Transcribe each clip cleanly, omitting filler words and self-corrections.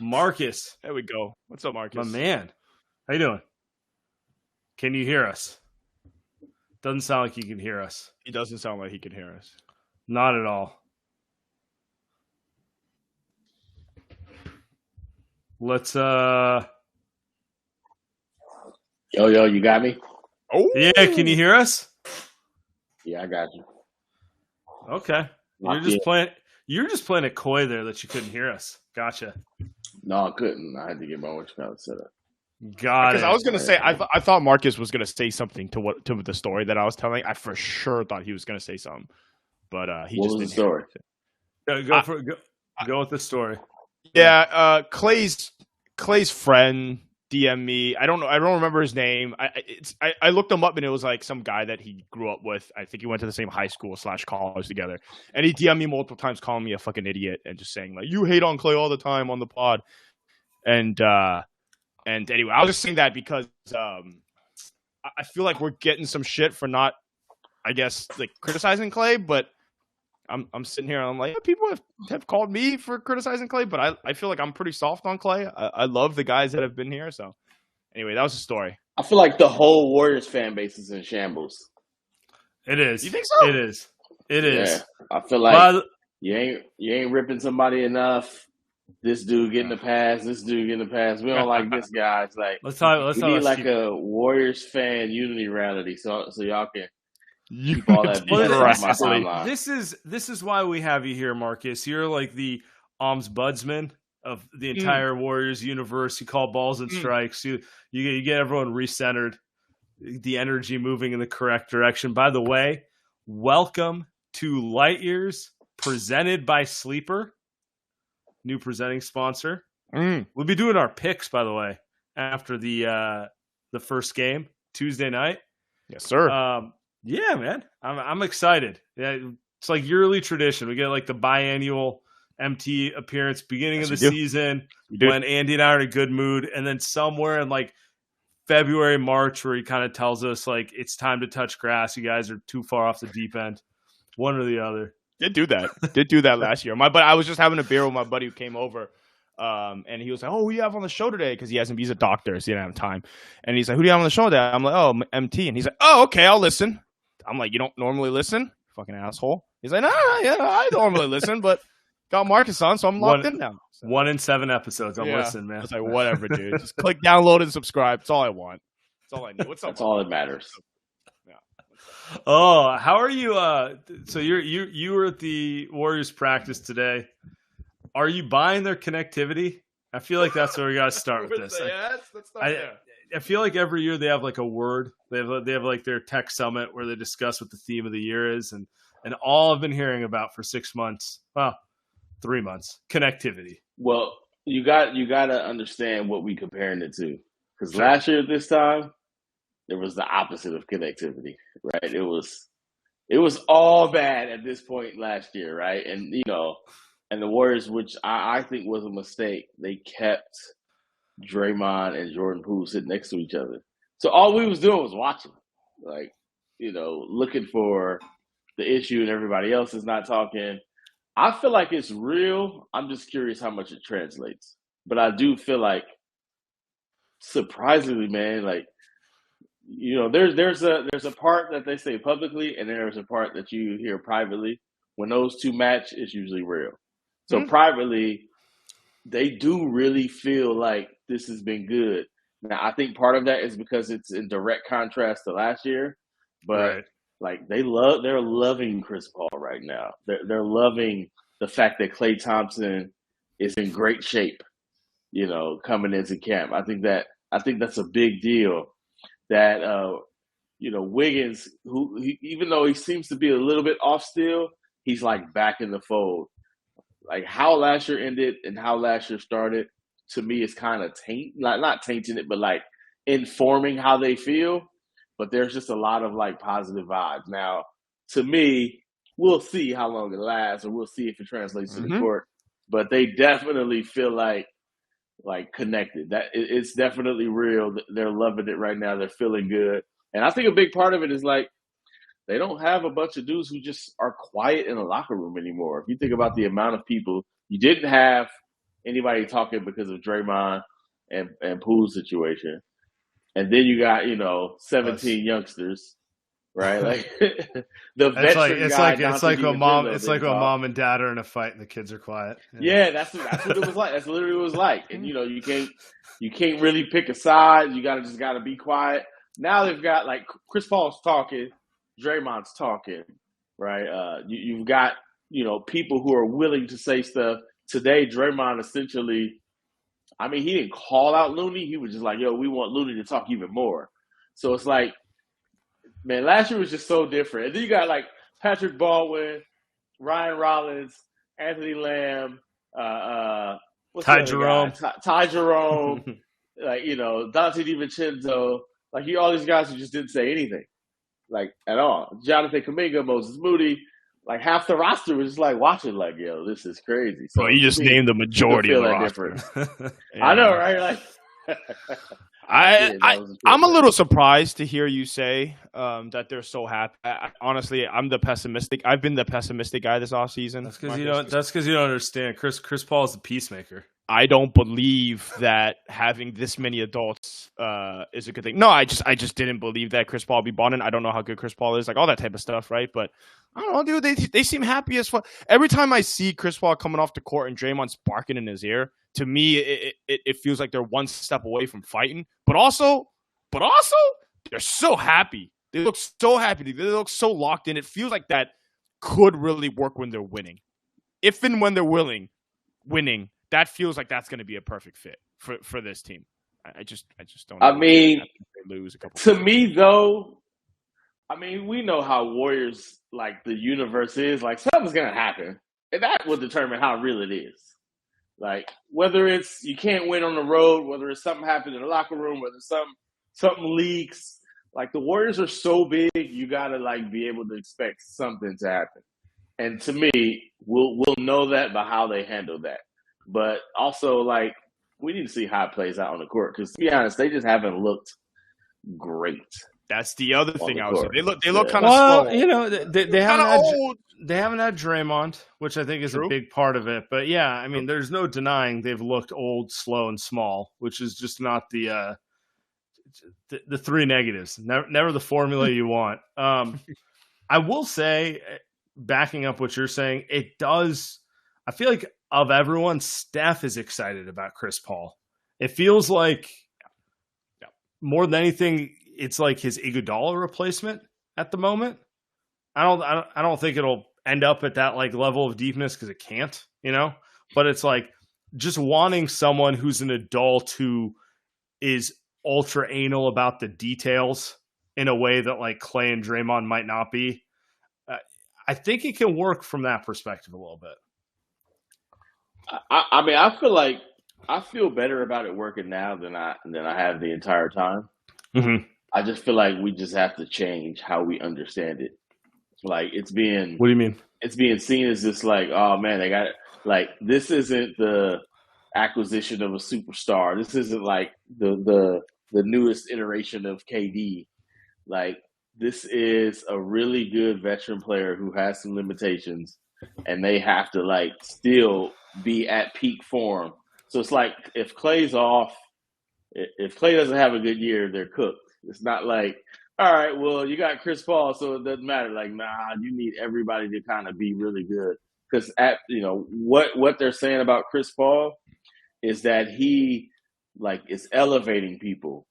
Marcus. There we go. What's up, Marcus? My man. How you doing? Can you hear us? Doesn't sound like you can hear us. He doesn't sound like he can hear us. Not at all. Let's Yo, you got me? Oh yeah, can you hear us? Yeah, I got you. Okay. You're just playing a coy there that you couldn't hear us. Gotcha. No, I couldn't. I had to get my watch set up. Got it. Because I was gonna say, I thought Marcus was gonna say something to the story that I was telling. I for sure thought he was gonna say something, but he what just was didn't. The story? Go with the story. Yeah, Clay's friend DM'd me. I don't know. I don't remember his name. I looked him up and it was like some guy that he grew up with. I think he went to the same high school / college together. And he DM'd me multiple times, calling me a fucking idiot and just saying like, "You hate on Klay all the time on the pod." And anyway, I was just saying that because I feel like we're getting some shit for not, I guess, like criticizing Klay, but I'm sitting here and I'm like, yeah, people have called me for criticizing Klay, but I feel like I'm pretty soft on Klay. I love the guys that have been here. So anyway, that was the story. I feel like the whole Warriors fan base is in shambles. It is. You think so? It is. It is. Yeah, I feel like you ain't ripping somebody enough. This dude getting the pass. This dude getting the pass. We don't like this guy. It's like let's we need like a Warriors fan unity rally, so y'all can keep all that Well, off my timeline. This is why we have you here, Marcus. You're like the ombudsman of the entire Warriors universe. You call balls and strikes. You get everyone recentered, the energy moving in the correct direction. By the way, welcome to Light Years, presented by Sleeper, new presenting sponsor. We'll be doing our picks, by the way, after the first game Tuesday night. Yes, sir. Yeah, man, I'm excited. Yeah, it's like yearly tradition. We get like the biannual MT appearance beginning of the season when Andy and I are in a good mood, and then somewhere in like February, March, where he kind of tells us like it's time to touch grass. You guys are too far off the deep end, one or the other. Did do that last year. But I was just having a beer with my buddy who came over. And he was like, "Oh, who do you have on the show today?" Because he's a doctor, so he didn't have time. And he's like, "Who do you have on the show today?" I'm like, "Oh, MT." And he's like, "Oh, okay, I'll listen." I'm like, "You don't normally listen, fucking asshole." He's like, "No, yeah, I normally listen, but got Marcus on, so I'm locked in now." So, 1 in 7 episodes. I'm listening, man. I was like, "Whatever, dude. Just click download and subscribe. That's all I want. That's all I need." What's up? That's all that matters. Yeah. Oh, how are you? So you were at the Warriors practice today. Are you buying their connectivity? I feel like that's where we got to start with this. Let's start there. I feel like every year they have like a word. They have like their tech summit where they discuss what the theme of the year is, and all I've been hearing about for 6 months, 3 months, connectivity. Well, you got to understand what we comparing it to, because last year at this time there was the opposite of connectivity, right? It was all bad at this point last year, right? And and the Warriors, which I think was a mistake, they kept Draymond and Jordan Poole sitting next to each other. So all we was doing was watching, like, looking for the issue, and everybody else is not talking. I feel like it's real. I'm just curious how much it translates. But I do feel like, surprisingly, man, like, there's a part that they say publicly, and there's a part that you hear privately. When those two match, it's usually real. So privately, they do really feel like this has been good. Now, I think part of that is because it's in direct contrast to last year, but like they're loving Chris Paul right now. They're loving the fact that Klay Thompson is in great shape, coming into camp. I think that's a big deal. That Wiggins, who even though he seems to be a little bit off still, he's like back in the fold. Like how last year ended and how last year started, to me, is kind of not tainting it, but like informing how they feel. But there's just a lot of like positive vibes. Now, to me, we'll see how long it lasts, or we'll see if it translates to the court. But they definitely feel like connected. That it's definitely real. They're loving it right now. They're feeling good. And I think a big part of it is like, they don't have a bunch of dudes who just are quiet in the locker room anymore. If you think about the amount of people you didn't have anybody talking because of Draymond and Poole's situation. And then you got, 17 youngsters, right? Like the veteran it's like when mom and dad are in a fight and the kids are quiet. Yeah, that's what it was like. That's literally what it was like. And you can't really pick a side. You gotta be quiet. Now they've got like Chris Paul's talking, Draymond's talking, right? You've got people who are willing to say stuff. Today, Draymond essentially, he didn't call out Looney. He was just like, yo, we want Looney to talk even more. So it's like, man, last year was just so different. And then you got like Patrick Baldwin, Ryan Rollins, Anthony Lamb, Ty Jerome, like Dante DiVincenzo, like all these guys who just didn't say anything, like at all. Jonathan Kuminga, Moses Moody, like half the roster was just like watching, like, yo, this is crazy. So you just named the majority of the roster. Yeah. I know, right? Like, I'm a little surprised to hear you say that they're so happy. Honestly, I've been the pessimistic guy this offseason. That's because you don't understand. Chris Paul is the peacemaker. I don't believe that having this many adults is a good thing. No, I just didn't believe that Chris Paul would be balling. I don't know how good Chris Paul is, like all that type of stuff, right? But I don't know, dude. They seem happy as fuck. Every time I see Chris Paul coming off the court and Draymond's barking in his ear, to me, it feels like they're one step away from fighting. But also, they're so happy. They look so happy. They look so locked in. It feels like that could really work when they're winning. If and when they're winning, that feels like that's going to be a perfect fit for this team. I just don't know. They lose a couple. To me, though, we know how Warriors, like the universe is. Like something's going to happen, and that will determine how real it is. Like whether it's you can't win on the road, whether it's something happened in the locker room, whether something leaks. Like the Warriors are so big, you got to like be able to expect something to happen. And to me, we'll know that by how they handle that. But also, like, we need to see how it plays out on the court. Because, to be honest, they just haven't looked great. That's the other thing I was saying. They look kind of slow. They haven't had Draymond, which I think is a big part of it. But, yeah, there's no denying they've looked old, slow, and small, which is just not the three negatives. Never the formula you want. I will say, backing up what you're saying, it does – I feel like of everyone, Steph is excited about Chris Paul. It feels like more than anything, it's like his Iguodala replacement at the moment. I don't think it'll end up at that like level of deepness because it can't, But it's like just wanting someone who's an adult who is ultra anal about the details in a way that like Klay and Draymond might not be. I think it can work from that perspective a little bit. I feel better about it working now than I have the entire time. Mm-hmm. I just feel like we just have to change how we understand it. Like it's being. What do you mean? It's being seen as just like, oh man, they got like this isn't the acquisition of a superstar. This isn't like the newest iteration of KD. Like this is a really good veteran player who has some limitations, and they have to like still be at peak form. So it's like if Klay's off, if Klay doesn't have a good year, they're cooked. It's not like, all right, well, you got Chris Paul, so it doesn't matter. Like, nah, you need everybody to kind of be really good. Because what they're saying about Chris Paul is that he like is elevating people.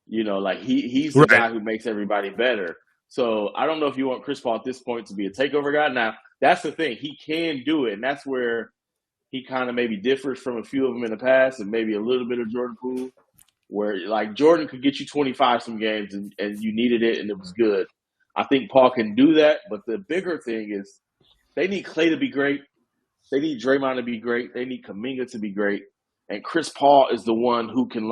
Like he's the guy who makes everybody better. So I don't know if you want Chris Paul at this point to be a takeover guy. Now, that's the thing. He can do it, and that's where he kind of maybe differs from a few of them in the past and maybe a little bit of Jordan Poole, where like Jordan could get you 25 some games and you needed it and it was good. I think Paul can do that, but the bigger thing is they need Klay to be great. They need Draymond to be great. They need Kuminga to be great. And Chris Paul is the one who can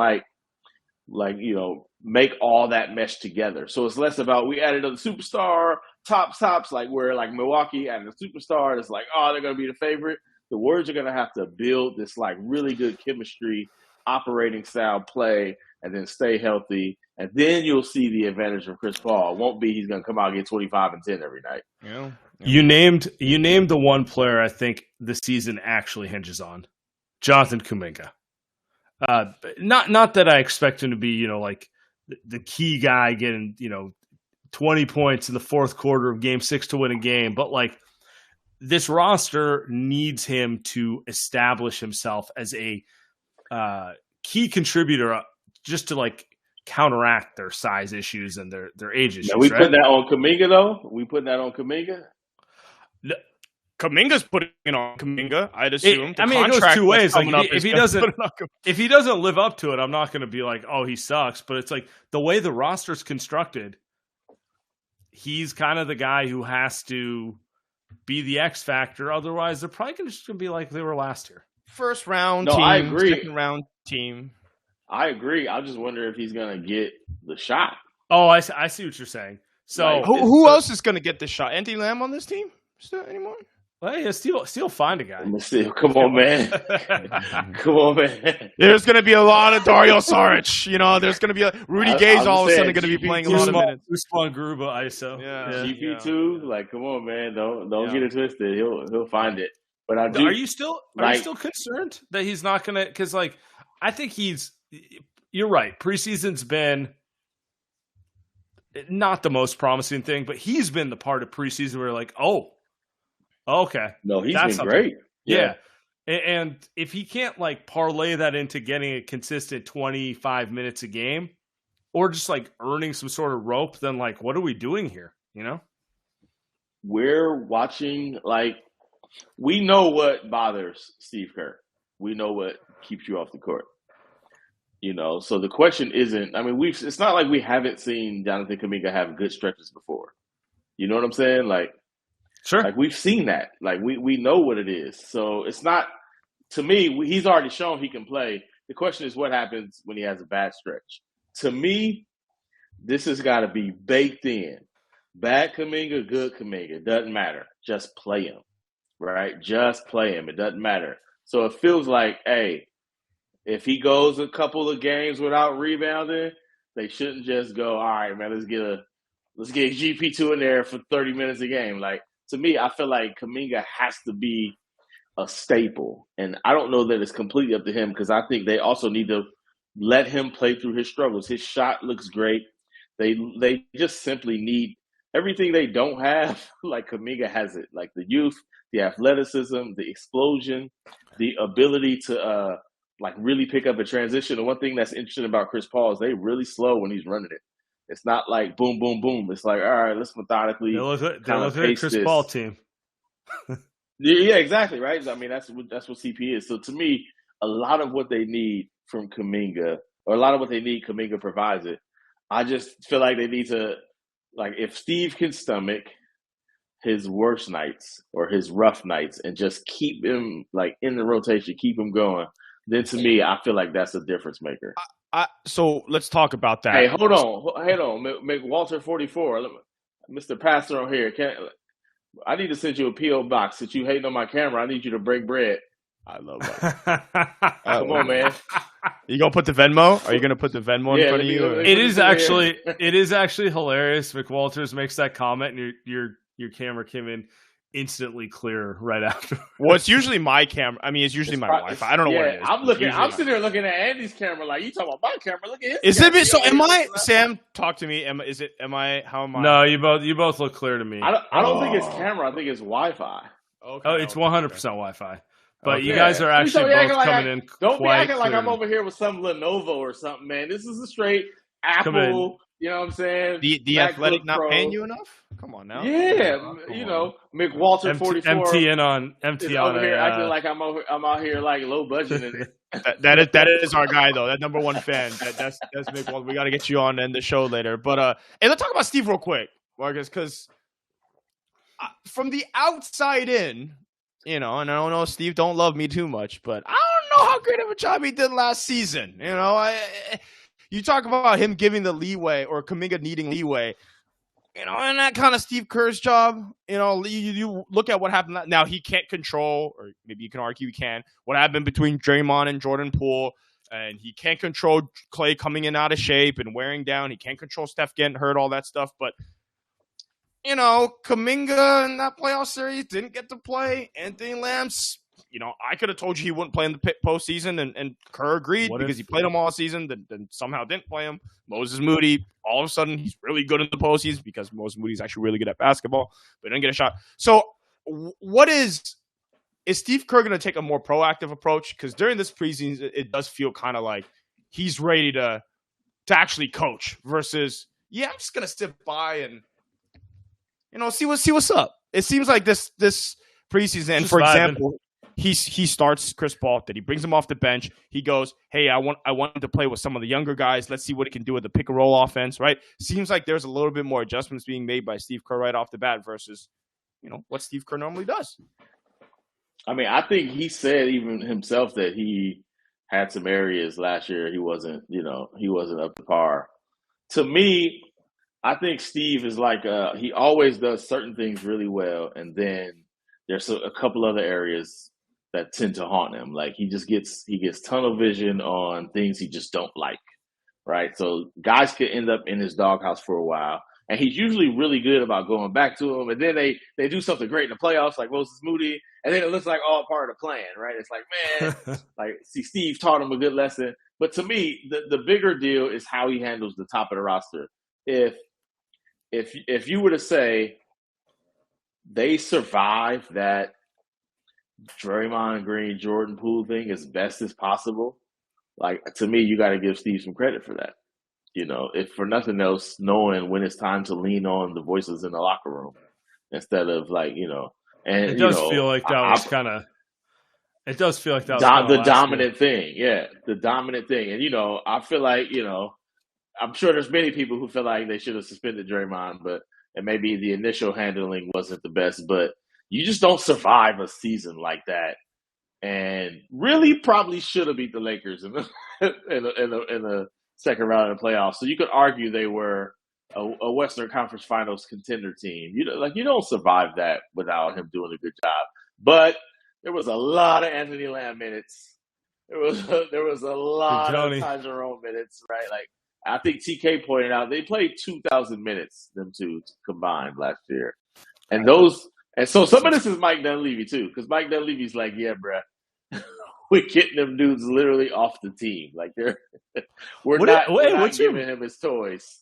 make all that mesh together. So it's less about we added a superstar, tops, like where like Milwaukee added a superstar. It's like, oh, they're going to be the favorite. The Warriors are going to have to build this like really good chemistry, operating style play, and then stay healthy. And then you'll see the advantage of Chris Paul. It won't be he's going to come out and get 25 and 10 every night. Yeah. You named the one player I think the season actually hinges on. Jonathan Kuminga. Not that I expect him to be, like the key guy getting, 20 points in the fourth quarter of game 6 to win a game, but like this roster needs him to establish himself as a key contributor just to like counteract their size issues and their age issues. Now, we put that on Kuminga though. We putting that on Kuminga. No. Kuminga's putting it on Kuminga, I'd assume. It goes two ways. Like if he doesn't live up to it, I'm not going to be like, oh, he sucks. But it's like the way the roster's constructed, he's kind of the guy who has to be the X factor. Otherwise, they're probably just going to be like they were last year. First round team, I agree. Second round team. I agree. I just wonder if he's going to get the shot. Oh, I see what you're saying. So like, who else is going to get the shot? Anthony Lamb on this team still anymore? Well, yeah, still find a guy. Come on, man. Come on, man. There's going to be a lot of Dario Saric. There's going to be Rudy Gay's all of a sudden going to be playing a lot of minutes. Usman Garuba, ISO. Yeah. GP2, like, come on, man. Don't get it twisted. He'll find it. But I do. Are you still concerned that he's not going to? Because like, I think you're right. Preseason's been not the most promising thing, but he's been the part of preseason where you're like, oh. Okay. No, he's been great. Yeah. And if he can't like parlay that into getting a consistent 25 minutes a game or just like earning some sort of rope, then like, what are we doing here? We're watching, like, we know what bothers Steve Kerr. We know what keeps you off the court. So the question isn't, I mean, it's not like we haven't seen Jonathan Kuminga have good stretches before. You know what I'm saying? Like, sure. Like, we've seen that. Like, we know what it is. So it's not, to me, he's already shown he can play. The question is what happens when he has a bad stretch. To me, this has got to be baked in. Bad Kuminga, good Kuminga. It doesn't matter. Just play him, right? Just play him. It doesn't matter. So it feels like, hey, if he goes a couple of games without rebounding, they shouldn't just go, all right, man, let's get GP2 in there for 30 minutes a game. Like, to me, I feel like Kuminga has to be a staple. And I don't know that it's completely up to him because I think they also need to let him play through his struggles. His shot looks great. They just simply need everything they don't have. Like, Kuminga has it. Like, the youth, the athleticism, the explosion, the ability to really pick up a transition. And one thing that's interesting about Chris Paul is they really slow when he's running it. It's not like boom, boom, boom. It's like, all right, let's methodically. They look like Chris Paul team. Yeah, exactly, right? I mean, that's what CP is. So to me, a lot of what they need from Kuminga, or a lot of what they need, Kuminga provides it. I just feel like they need to, like, if Steve can stomach his worst nights or his rough nights and just keep him like in the rotation, keep him going, then to me, I feel like that's a difference maker. So let's talk about that. Hey, hold on. Make Walter 44. Mr. Pastor on here. I need to send you a P.O. box. Since you hating on my camera, I need you to break bread. I love that. Come on, man. You gonna put the Venmo? Are you gonna put the Venmo in front of you? It is actually hilarious. McWalters makes that comment, and your camera came in instantly clear right after. Well, it's usually my camera. I mean, it's usually my Wi-Fi. I don't know what it is. I'm sitting there looking at Andy's camera like, you talking about my camera? Look at his. Is it so? Am I? Sam, talk to me. How am I? No, you both look clear to me. I don't think it's camera. I think it's Wi-Fi. Okay. Oh, it's 100% Wi-Fi. But you guys are actually both coming in. Don't be acting like I'm over here with some Lenovo or something, man. This is a straight Apple. You know what I'm saying? The Athletic not paying you enough? Come on now. Yeah, McWalter 44. MT on here acting like I'm out here like low budgeting it. that is our guy though. That number one fan. That's McWalter. We got to get you on and the show later. But hey, let's talk about Steve real quick, Marcus, because from the outside in, and I don't know, Steve don't love me too much, but I don't know how great of a job he did last season. You talk about him giving the leeway or Kuminga needing leeway, and that kind of Steve Kerr's job. You look at what happened. Now he can't control, or maybe you can argue he can, what happened between Draymond and Jordan Poole, and he can't control Klay coming in out of shape and wearing down. He can't control Steph getting hurt, all that stuff. But, Kuminga in that playoff series didn't get to play. Anthony Lamb's, I could have told you he wouldn't play in the postseason, and Kerr agreed because he played him all season, then somehow didn't play him. Moses Moody, all of a sudden, he's really good in the postseason because Moses Moody's actually really good at basketball, but didn't get a shot. So what is Steve Kerr going to take a more proactive approach? Because during this preseason, it does feel kind of like he's ready to actually coach versus, I'm just going to sit by and, see what's up. It seems like this preseason, and for example, he starts Chris Paul, that he brings him off the bench. He goes, hey, I want him to play with some of the younger guys. Let's see what he can do with the pick and roll offense, right? Seems like there's a little bit more adjustments being made by Steve Kerr right off the bat versus, what Steve Kerr normally does. I mean, I think he said even himself that he had some areas last year he wasn't up to par. To me, I think Steve is like he always does certain things really well, and then there's a couple other areas that tend to haunt him. Like he gets tunnel vision on things he just don't like, right? So guys could end up in his doghouse for a while, and he's usually really good about going back to him. And then they do something great in the playoffs, like Moses Moody, and then it looks like all part of the plan, right? It's like, man, see, Steve taught him a good lesson. But to me, the bigger deal is how he handles the top of the roster. If you were to say they survive that Draymond Green, Jordan Poole thing as best as possible, like, to me, you got to give Steve some credit for that. If for nothing else, knowing when it's time to lean on the voices in the locker room instead of and it does feel like that was kind of. It does feel like that was the dominant thing. Yeah, the dominant thing. And, I feel like, I'm sure there's many people who feel like they should have suspended Draymond, and maybe the initial handling wasn't the best, but you just don't survive a season like that. And really probably should have beat the Lakers in the second round of the playoffs. So you could argue they were a Western Conference Finals contender team. You don't survive that without him doing a good job. But there was a lot of Anthony Lamb minutes. There was a lot of Ty Jerome minutes, right? Like, I think TK pointed out they played 2,000 minutes, them two combined last year. And so some of this is Mike Dunleavy too, because Mike Dunleavy's like, yeah, bruh, we're getting them dudes literally off the team. Like we're not giving him his toys.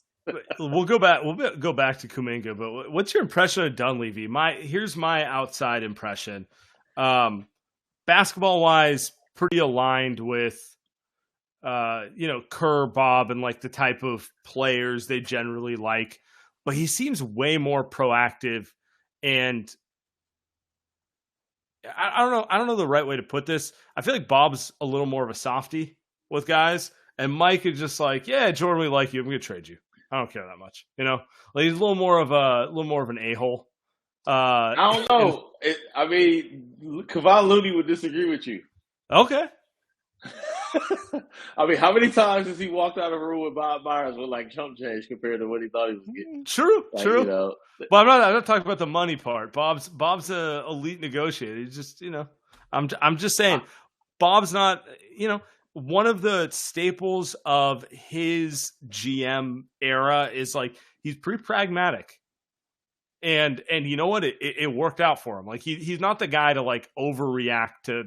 We'll go back to Kuminga, but what's your impression of Dunleavy? Here's my outside impression. Basketball wise, pretty aligned with Kerr, Bob, and like the type of players they generally like, but he seems way more proactive. And I don't know the right way to put this. I feel like Bob's a little more of a softie with guys, and Mike is just like, yeah, Jordan, we like you. I'm gonna trade you. I don't care that much, Like he's a little more of an a-hole. I don't know. Kevon Looney would disagree with you. Okay. I mean, how many times has he walked out of a room with Bob Myers with like chump change compared to what he thought he was getting? True. But I'm not talking about the money part. Bob's a elite negotiator. He's just, I'm just saying, Bob's not, one of the staples of his GM era is like he's pretty pragmatic. And you know what? It worked out for him. Like he's not the guy to like overreact to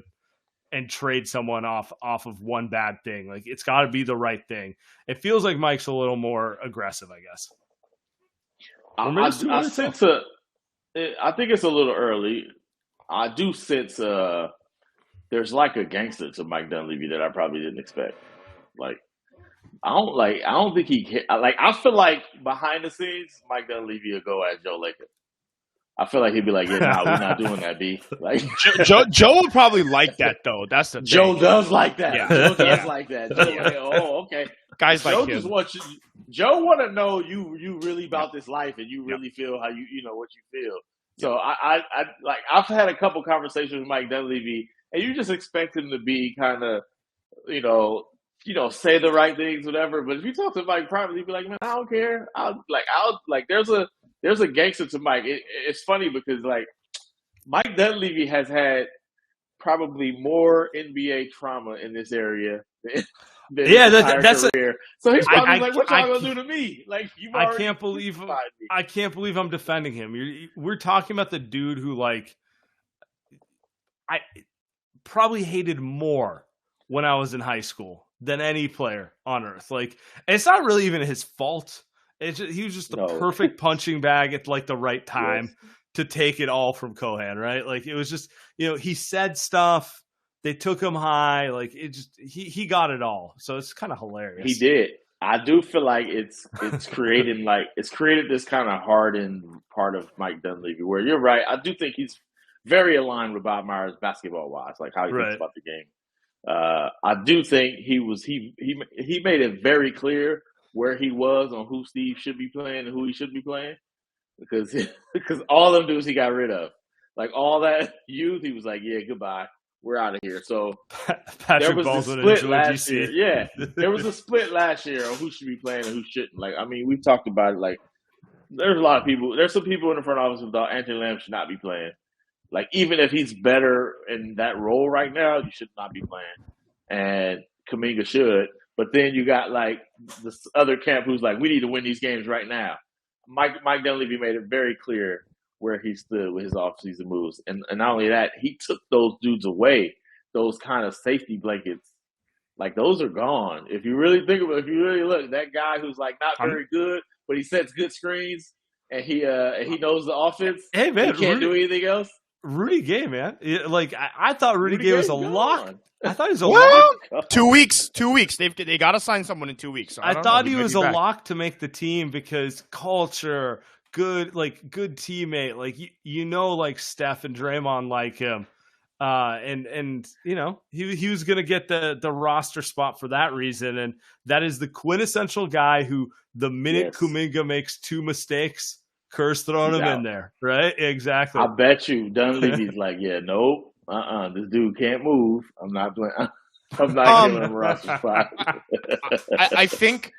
and trade someone off of one bad thing. Like it's got to be the right thing. It feels like Mike's a little more aggressive, I guess. I think it's a little early. I do sense there's like a gangster to Mike Dunleavy that I probably didn't expect. Like I don't think I feel like behind the scenes Mike Dunleavy will go at Joe Lacob. I feel like he'd be like, yeah, nah, we're not doing that, B. Like Joe would probably like that though. That's the thing. Joe does like that. Yeah. Joe does like that. Joe, like, oh, okay. Guys Joe like just wants Joe want to know you really about this life and you really feel how you know what you feel. So I've had a couple conversations with Mike Dunleavy, and you just expect him to be kind of, say the right things, whatever. But if you talk to Mike privately, be like, man, I don't care. There's a gangster to Mike. It's funny because like Mike Dunleavy has had probably more NBA trauma in this area than that's career. So he's probably like, "What y'all gonna do to me?" Like I can't believe I'm defending him. We're talking about the dude who like probably hated more when I was in high school than any player on earth. Like, it's not really even his fault. He was just the perfect punching bag at like the right time to take it all from Kohan, right? Like, it was just, he said stuff. They took him high. Like, he got it all. So it's kind of hilarious. He did. I do feel like it's created this kind of hardened part of Mike Dunleavy where you're right. I do think he's very aligned with Bob Myers basketball wise, like how he thinks about the game. I do think he made it very clear where he was on who Steve should be playing and who he should be playing because all them dudes he got rid of. Like all that youth, he was like, yeah, goodbye. We're out of here. So there was a split last year. Yeah, there was a split last year on who should be playing and who shouldn't. Like, I mean, we've talked about it. Like, there's a lot of people. There's some people in the front office who thought Anthony Lamb should not be playing. Like, even if he's better in that role right now, you should not be playing. And Kuminga should. But then you got, like, this other camp who's like, we need to win these games right now. Mike Dunleavy made it very clear where he stood with his offseason moves. And not only that, he took those dudes away, those kind of safety blankets. Like, those are gone. If you really think about it, if you really look, that guy who's, like, not very good, but he sets good screens and he knows the offense. Hey, man. He can't do anything else. Rudy Gay, man. Like, I thought Rudy Gay was a lock. I thought he was a lock. 2 weeks. 2 weeks. They got to sign someone in 2 weeks. So I thought he was a lock to make the team because culture, good teammate. Like, like Steph and Draymond like him. And he was going to get the roster spot for that reason. And that is the quintessential guy who the minute Kuminga makes 2 mistakes, Kerr's throwing him in there, right? Exactly. I bet you Dunleavy's like, yeah, nope, this dude can't move. I'm not playing. I'm not giving him a roster spot. I think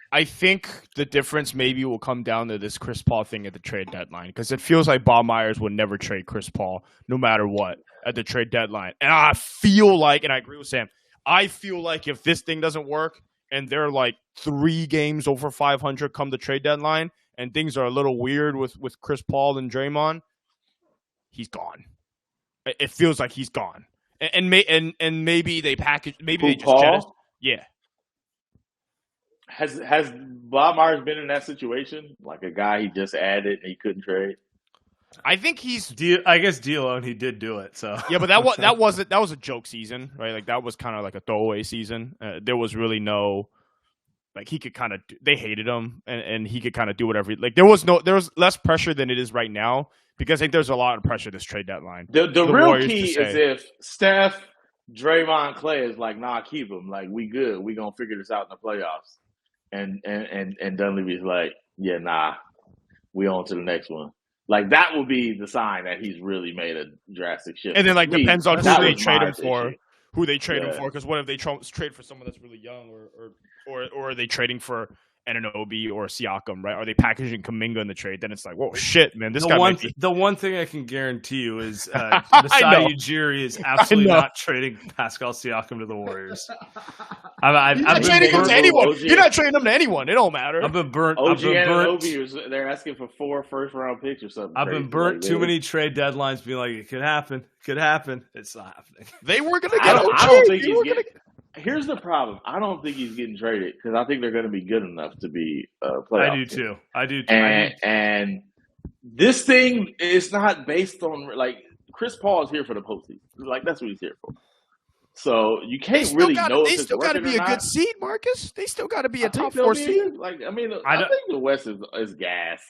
the difference maybe will come down to this Chris Paul thing at the trade deadline because it feels like Bob Myers would never trade Chris Paul no matter what at the trade deadline. And I feel like, and I agree with Sam, I feel like if this thing doesn't work and they're like 3 games over 500 come the trade deadline and things are a little weird with Chris Paul and Draymond, he's gone. It feels like he's gone. And maybe they package.Maybe they just Paul? Yeah. Has Bob Myers been in that situation? Like a guy he just added and he couldn't trade? I think he's. I guess D'Lo, and he did do it. So yeah, but that was a joke season, right? Like that was kind of like a throwaway season. There was really no. Like he could kind of. They hated him, and he could kind of do whatever. Like there was less pressure than it is right now. Because I think there's a lot of pressure this trade deadline. The real Warriors key is if Steph, Draymond, Klay is like, nah, keep him. Like, we good. We going to figure this out in the playoffs. And Dunleavy's like, yeah, nah, we on to the next one. Like, that would be the sign that he's really made a drastic shift. And then, like, depends on who they trade him for. Who they trade him for. Because what if they trade for someone that's really young or are they trading for Anunoby or Siakam, right? Are they packaging Kuminga in the trade? Then it's like, whoa, shit, man. The one thing I can guarantee you is Masai Ujiri is absolutely not trading Pascal Siakam to the Warriors. You're not trading him to anyone. You're not trading him to anyone. It don't matter. I've been burnt. They're asking for 4 first-round picks or something. I've been burnt too many trade deadlines being like, it could happen. Could happen. It's not happening. They were going to get OG. I don't think he's getting. Here's the problem. I don't think he's getting traded because I think they're going to be good enough to be playoff. I do too. And this thing is not based on like Chris Paul is here for the postseason. Like that's what he's here for. So you can't really know. They still got to be a good seed, Marcus. They still got to be a top 4 seed. Like I mean, I think the West is gas.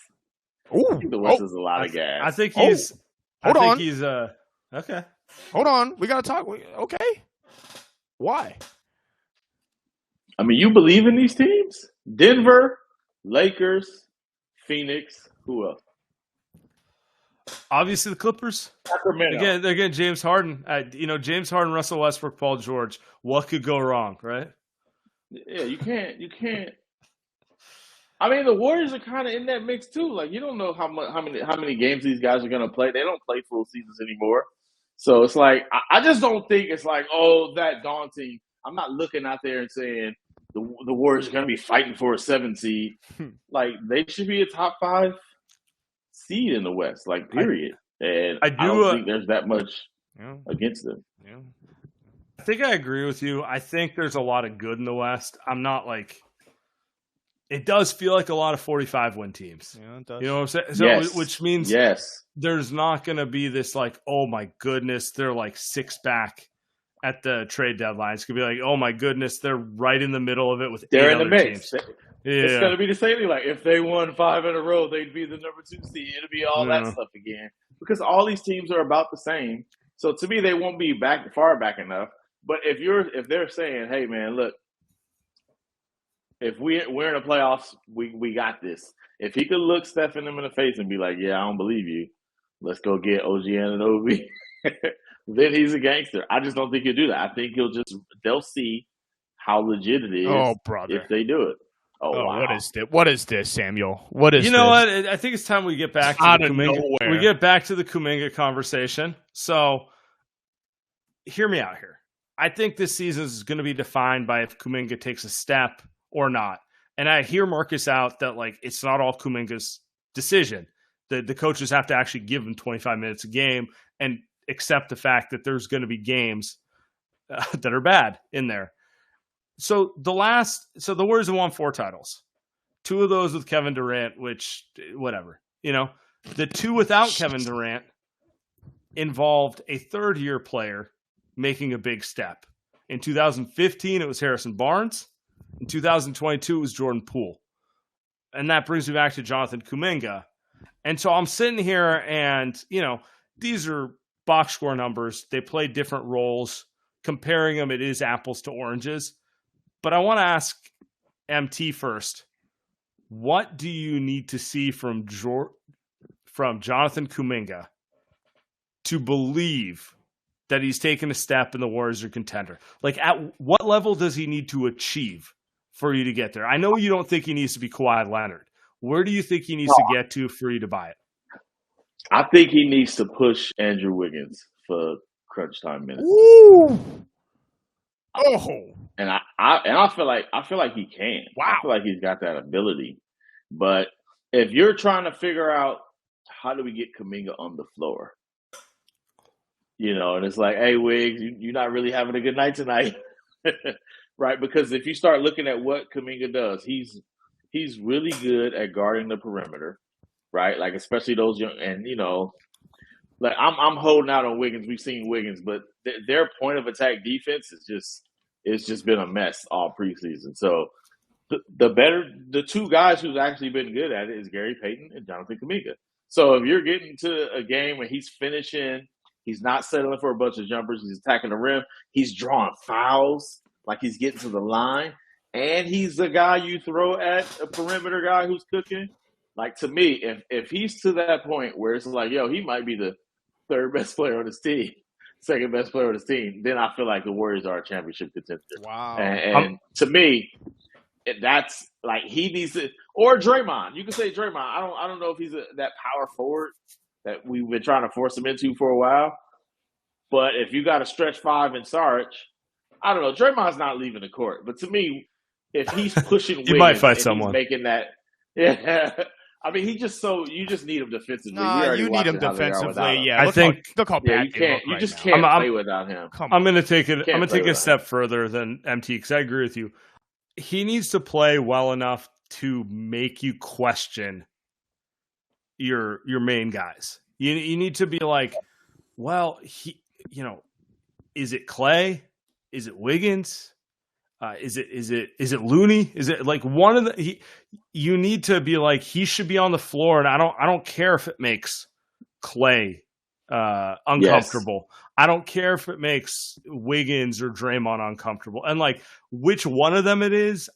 Ooh, I think the West is a lot of gas. I think he's. Hold on. He's okay. Hold on. We got to talk. Okay. Why? I mean, you believe in these teams? Denver, Lakers, Phoenix, who else? Obviously, the Clippers. Sacramento. Again, James Harden. James Harden, Russell Westbrook, Paul George. What could go wrong, right? Yeah, you can't. I mean, the Warriors are kind of in that mix too. Like, you don't know how many games these guys are going to play. They don't play full seasons anymore. So it's like I just don't think it's like that daunting. I'm not looking out there and saying the Warriors are going to be fighting for a 7 seed. Like, they should be a top 5 seed in the West, like, period. And I don't think there's that much against them. Yeah. I think I agree with you. I think there's a lot of good in the West. I'm not like it does feel like a lot of 45-win teams. Yeah, it does. You know what I'm saying? So, Yes. which means there's not going to be this like, oh my goodness, they're like 6 back at the trade deadline. It's going to be like, oh my goodness, they're right in the middle of it with they're 8 in the other mix. teams. It's going to be the same thing. Like if they won 5 in a row, they'd be the number 2 seed. It'll be all that stuff again because all these teams are about the same. So to me, they won't be far back enough. But if they're saying, hey man, look, if we're in the playoffs, we got this. If he could look Steph in them in the face and be like, yeah, I don't believe you. Let's go get OG Anunoby. Then he's a gangster. I just don't think he'll do that. I think they'll see how legit it is if they do it. Oh wow. What is this, Samuel? What is this? You know what? I think it's time we get back to Out the of Kuminga. nowhere. We get back to the Kuminga conversation. So hear me out here. I think this season is going to be defined by if Kuminga takes a step or not. And I hear Marcus out that like it's not all Kuminga's decision. The coaches have to actually give him 25 minutes a game and accept the fact that there's going to be games that are bad in there. So the Warriors have won 4 titles. 2 of those with Kevin Durant, which whatever, you know. The 2 without Kevin Durant involved a third-year player making a big step. In 2015, it was Harrison Barnes. In 2022, it was Jordan Poole. And that brings me back to Jonathan Kuminga. And so I'm sitting here and, you know, these are box score numbers. They play different roles. Comparing them, it is apples to oranges. But I want to ask MT first. What do you need to see from Jonathan Kuminga to believe that he's taken a step and the Warriors are contender? Like, at what level does he need to achieve for you to get there? I know you don't think he needs to be Kawhi Leonard. Where do you think he needs to get to for you to buy it? I think he needs to push Andrew Wiggins for crunch time minutes. Ooh. Oh. And I feel like he can. Wow. I feel like he's got that ability. But if you're trying to figure out how do we get Kuminga on the floor, you know, and it's like, hey, Wiggs, you're not really having a good night tonight, right? Because if you start looking at what Kuminga does, he's really good at guarding the perimeter, right? Like especially those young, and you know, like I'm holding out on Wiggins. We've seen Wiggins, but their point of attack defense it's just been a mess all preseason. So the 2 guys who's actually been good at it is Gary Payton and Jonathan Kuminga. So if you're getting to a game where he's finishing, he's not settling for a bunch of jumpers, he's attacking the rim, he's drawing fouls, like he's getting to the line, and he's the guy you throw at a perimeter guy who's cooking. Like to me, if he's to that point where it's like, yo, he might be the 3rd best player on his team, 2nd best player on his team, then I feel like the Warriors are a championship contender. Wow. And to me, that's like he needs to, or Draymond. You can say Draymond. I don't know if he's that power forward that we've been trying to force him into for a while. But if you got a stretch 5 in Sarge, I don't know. Draymond's not leaving the court. But to me, if he's pushing he might fight someone. He's making that, yeah. I mean, you just need him defensively. Nah, you need him defensively. Yeah, I think look how bad you just can't play without him. I'm going to take it. I'm going to take it a step further than MT because I agree with you. He needs to play well enough to make you question your main guys. You need to be like, well, is it Klay? Is it Wiggins? Is it Looney? Is it like one of the? You need to be like he should be on the floor, and I don't care if it makes Klay uncomfortable. Yes. I don't care if it makes Wiggins or Draymond uncomfortable, and like which one of them it is.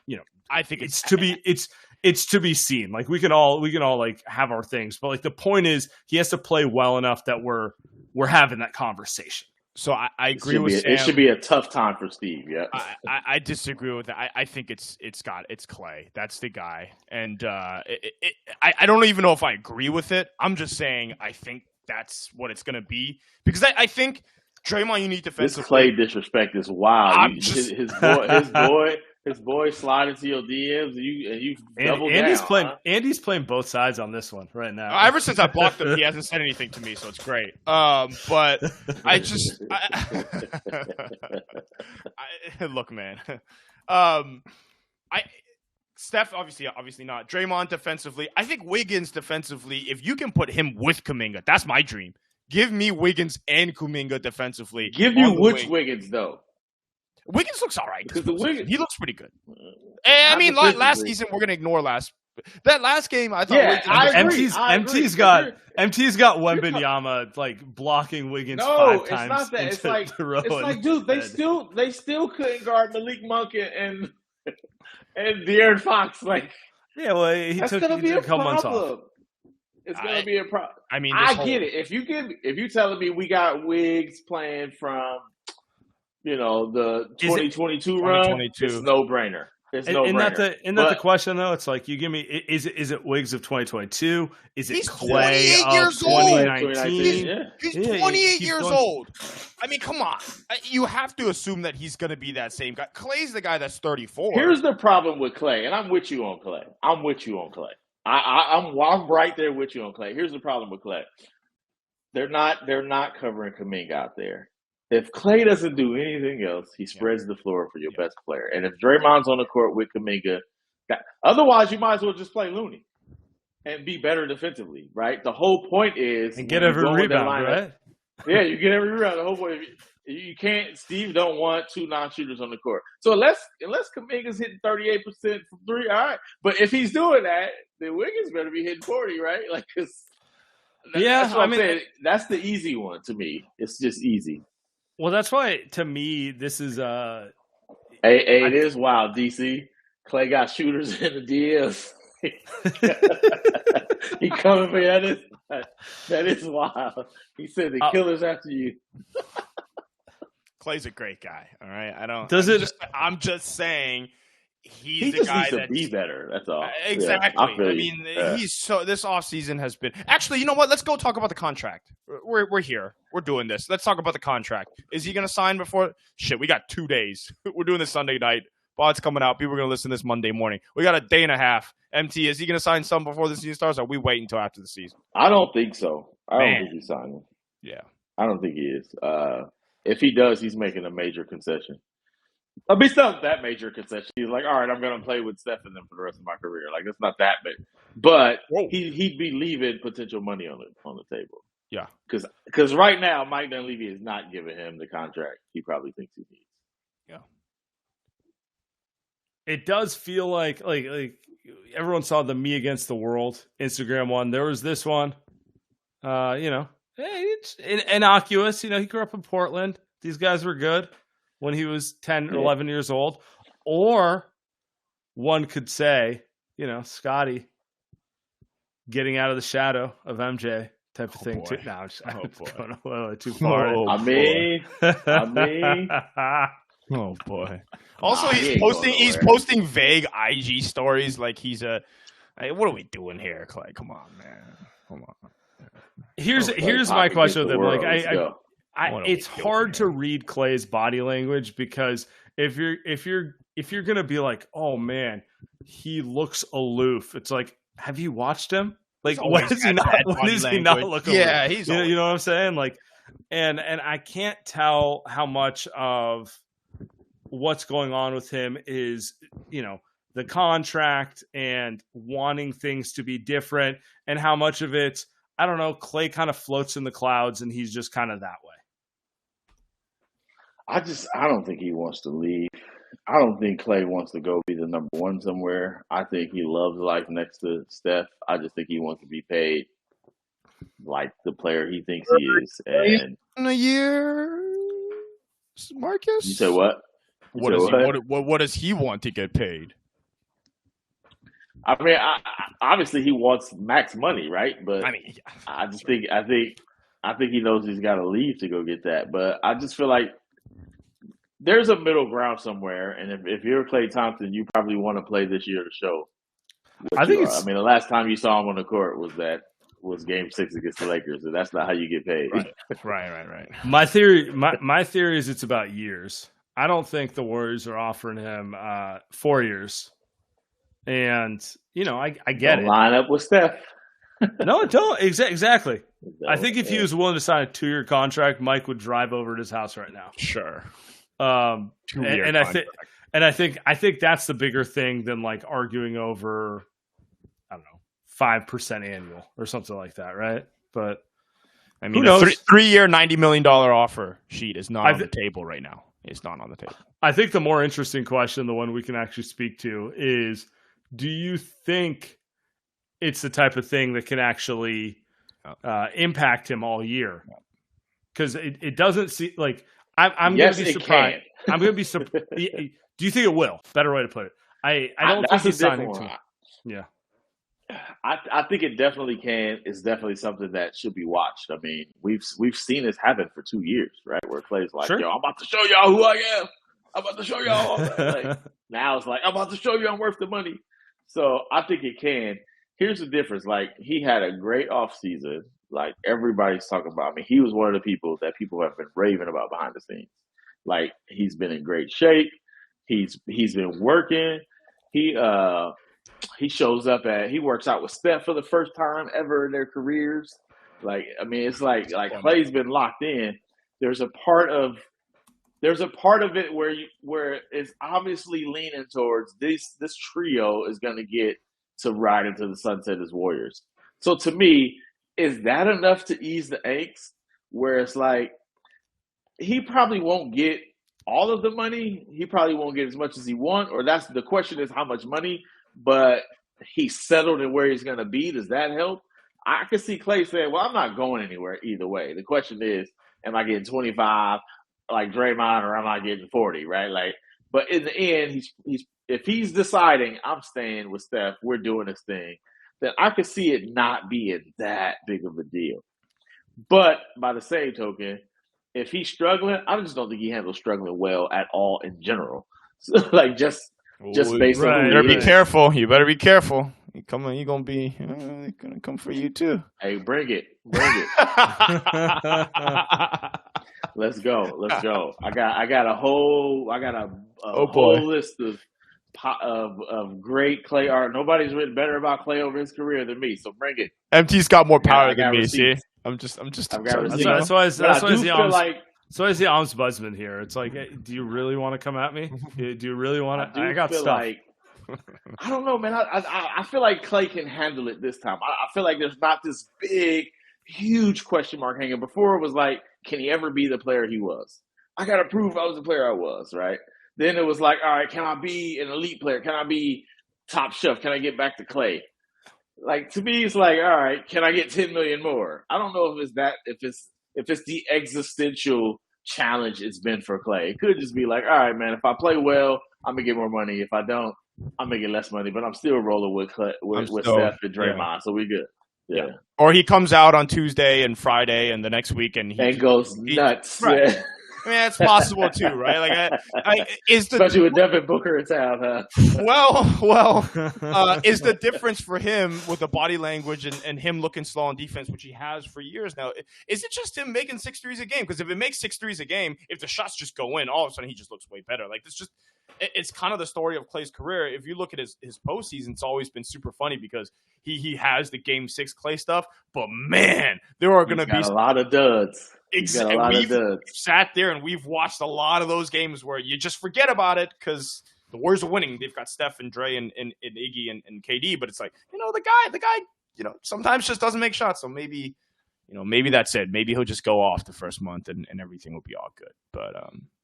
You know, I think it's to be seen. Like we can all like have our things, but like the point is he has to play well enough that we're having that conversation. So I agree with Sam. It should be a tough time for Steve. Yeah, I disagree with that. I think it's Klay. That's the guy, and I don't even know if I agree with it. I'm just saying I think that's what it's going to be because I think Draymond, you need defensively. This Klay disrespect is wild. His boy his boys slide into your DMs and you double Andy's down. playing. Huh? Andy's playing both sides on this one right now. Ever since I blocked him, he hasn't said anything to me, so it's great. But I just look, man. Steph obviously not. Draymond defensively, I think Wiggins defensively. If you can put him with Kuminga, that's my dream. Give me Wiggins and Kuminga defensively. Give you which Wiggins though? Wiggins looks all right. Because the Wiggins, he looks pretty good. And, I mean, last season we're gonna ignore that last game. I thought MT's got Wembanyama like blocking Wiggins 5 times. No, it's not that. It's like, dude, they still couldn't guard Malik Monk and De'Aaron Fox. Like, yeah, well, he took a couple months off. It's gonna be a problem. I mean, I get it. If you telling me we got Wiggs playing from, the 2022 run, it's a no-brainer. It's no-brainer. Isn't that the question though? It's like you give me is it Wiggs of 2022? Is it Klay of 2019? He's 28 years old. I mean, come on. You have to assume that he's going to be that same guy. Clay's the guy that's 34. Here's the problem with Klay, and I'm with you on Klay. I'm right there with you on Klay. Here's the problem with Klay. They're not covering Kuminga out there. If Klay doesn't do anything else, he spreads the floor for your best player. And if Draymond's on the court with Kuminga, otherwise you might as well just play Looney and be better defensively, right? The whole point is and get every rebound, right? Yeah, you get every rebound. The whole point, you can't. Steve don't want 2 non-shooters on the court. So unless Kuminga's hitting 38% from 3, all right. But if he's doing that, then Wiggins better be hitting 40, right? Like, that's what I'm saying. That's the easy one to me. It's just easy. Well, that's why, to me, this is it is wild, DC. Klay got shooters in the DMs. He coming for you. That is wild. He said the killer's after you. Clay's a great guy, all right? I'm just saying he the guy needs to that be better. That's all. Exactly. Yeah, he's so. This offseason has been. Actually, you know what? Let's go talk about the contract. We're here. We're doing this. Let's talk about the contract. Is he going to sign before? Shit, we got 2 days. We're doing this Sunday night. Pod's coming out. People are going to listen to this Monday morning. We got a day and a half. MT, is he going to sign some before the season starts, or are we waiting until after the season? I don't think so. I don't think he's signing. Yeah. I don't think he is. If he does, he's making a major concession. I mean, it's not that major concession. He's like, all right, I'm going to play with Steph and them for the rest of my career. Like, it's not that big. But he'd be leaving potential money on the table. Yeah. Because right now, Mike Dunleavy is not giving him the contract he probably thinks he needs. Yeah. It does feel like everyone saw the Me Against the World Instagram one. There was this one. It's innocuous. He grew up in Portland. These guys were good when he was 10 or 11 years old. Or one could say, Scotty getting out of the shadow of MJ type of thing too. No, I'm just going a little too far. I mean. Oh boy. Also, he's posting vague IG stories like he's what are we doing here, Clay? Come on, man. Come on. Here's my question with him. Like it's hard to read Clay's body language because if you're gonna be like, oh man, he looks aloof. It's like, have you watched him? Like, when is he not looking? Yeah, he's. You know what I'm saying? Like, and I can't tell how much of what's going on with him is the contract and wanting things to be different, and how much of it's, I don't know, Klay kind of floats in the clouds and he's just kind of that way. I don't think he wants to leave. I don't think Klay wants to go be the number 1 somewhere. I think he loves life next to Steph. I just think he wants to be paid like the player he thinks he is. And in a year, Marcus? You said what? What does he want to get paid? I mean, obviously he wants max money, right? But I mean, I think he knows he's got to leave to go get that. But I just feel like there's a middle ground somewhere, and if you're Klay Thompson, you probably want to play this year to show. I mean, the last time you saw him on the court was Game 6 against the Lakers, and that's not how you get paid. Right. My theory is it's about years. I don't think the Warriors are offering him 4 years. And, I get it. Line up with Steph. No, don't. Exactly. I think if he was willing to sign a 2-year contract, Mike would drive over to his house right now. Sure. 2-year contract. I think that's the bigger thing than like arguing over, I don't know, 5% annual or something like that, right? But I mean, a 3-year, $90 million offer sheet is not on the table right now. It's not on the table. I think the more interesting question, the one we can actually speak to, is do you think it's the type of thing that can actually impact him all year? Because it doesn't seem like I'm going to be surprised. I'm going to be surprised. Do you think it will? Better way to put it. I don't think he's signing to him. Yeah. I think it definitely can. It's definitely something that should be watched. I mean, we've seen this happen for 2 years, right? Where Klay's like, sure. "Yo, I'm about to show y'all who I am. I'm about to show y'all." Like, now it's like, "I'm about to show you I'm worth the money." So I think it can. Here's the difference. Like, he had a great offseason. Like, everybody's talking about. I mean, he was one of the people that people have been raving about behind the scenes. Like, he's been in great shape. He's been working. He shows up he works out with Steph for the first time ever in their careers. Like, I mean, it's like Klay's been locked in. There's a part of it where it's obviously leaning towards this trio is going to get to ride into the sunset as Warriors. So to me, is that enough to ease the angst? Where it's like, he probably won't get all of the money. He probably won't get as much as he wants, or that's the question is how much money, but he's settled in where he's going to be. Does that help? I can see Klay saying, well, I'm not going anywhere either way. The question is, am I getting 25 like Draymond, or am I getting 40, right? Like, but in the end, if he's deciding I'm staying with Steph, we're doing this thing, then I could see it not being that big of a deal. But by the same token, if he's struggling, I just don't think he handles struggling well at all in general. So, like, just based on you better be careful. You better be careful. You're gonna be they're gonna come for you too. Hey, bring it. Let's go. I got a whole list of great Klay art. Nobody's written better about Klay over his career than me. So bring it. MT's got more power than me. See, I'm just. That's why he's the ombudsman here. It's like, hey, do you really want to come at me? Do you really want to? I got stuff. Like, I don't know, man. I feel like Klay can handle it this time. I feel like there's not this big, huge question mark hanging. Before it was like, can he ever be the player he was? I got to prove I was the player I was, right? Then it was like, all right, can I be an elite player? Can I be top shelf? Can I get back to Klay? Like, to me, it's like, all right, can I get 10 million more? I don't know if it's that, if it's the existential challenge it's been for Klay. It could just be like, all right, man, if I play well, I'm gonna get more money. If I don't, I'm gonna get less money. But I'm still rolling with Steph and Draymond, yeah. So we good. Yeah. Or he comes out on Tuesday and Friday and the next week and he goes nuts. Right. Yeah. I mean, that's possible too, right? Like, especially with Devin Booker in town, huh? Well, is the difference for him with the body language and him looking slow on defense, which he has for years now? Is it just him making 6 threes a game? Because if it makes 6 threes a game, if the shots just go in, all of a sudden he just looks way better. Like, it's kind of the story of Klay's career. If you look at his postseason, it's always been super funny because he has the Game 6 Klay stuff, but man, there are going to be a lot of duds. Exactly. We've sat there and we've watched a lot of those games where you just forget about it because the Warriors are winning. They've got Steph and Dre and Iggy and KD, but it's like, the guy, sometimes just doesn't make shots. So maybe that's it. Maybe he'll just go off the first month and everything will be all good. But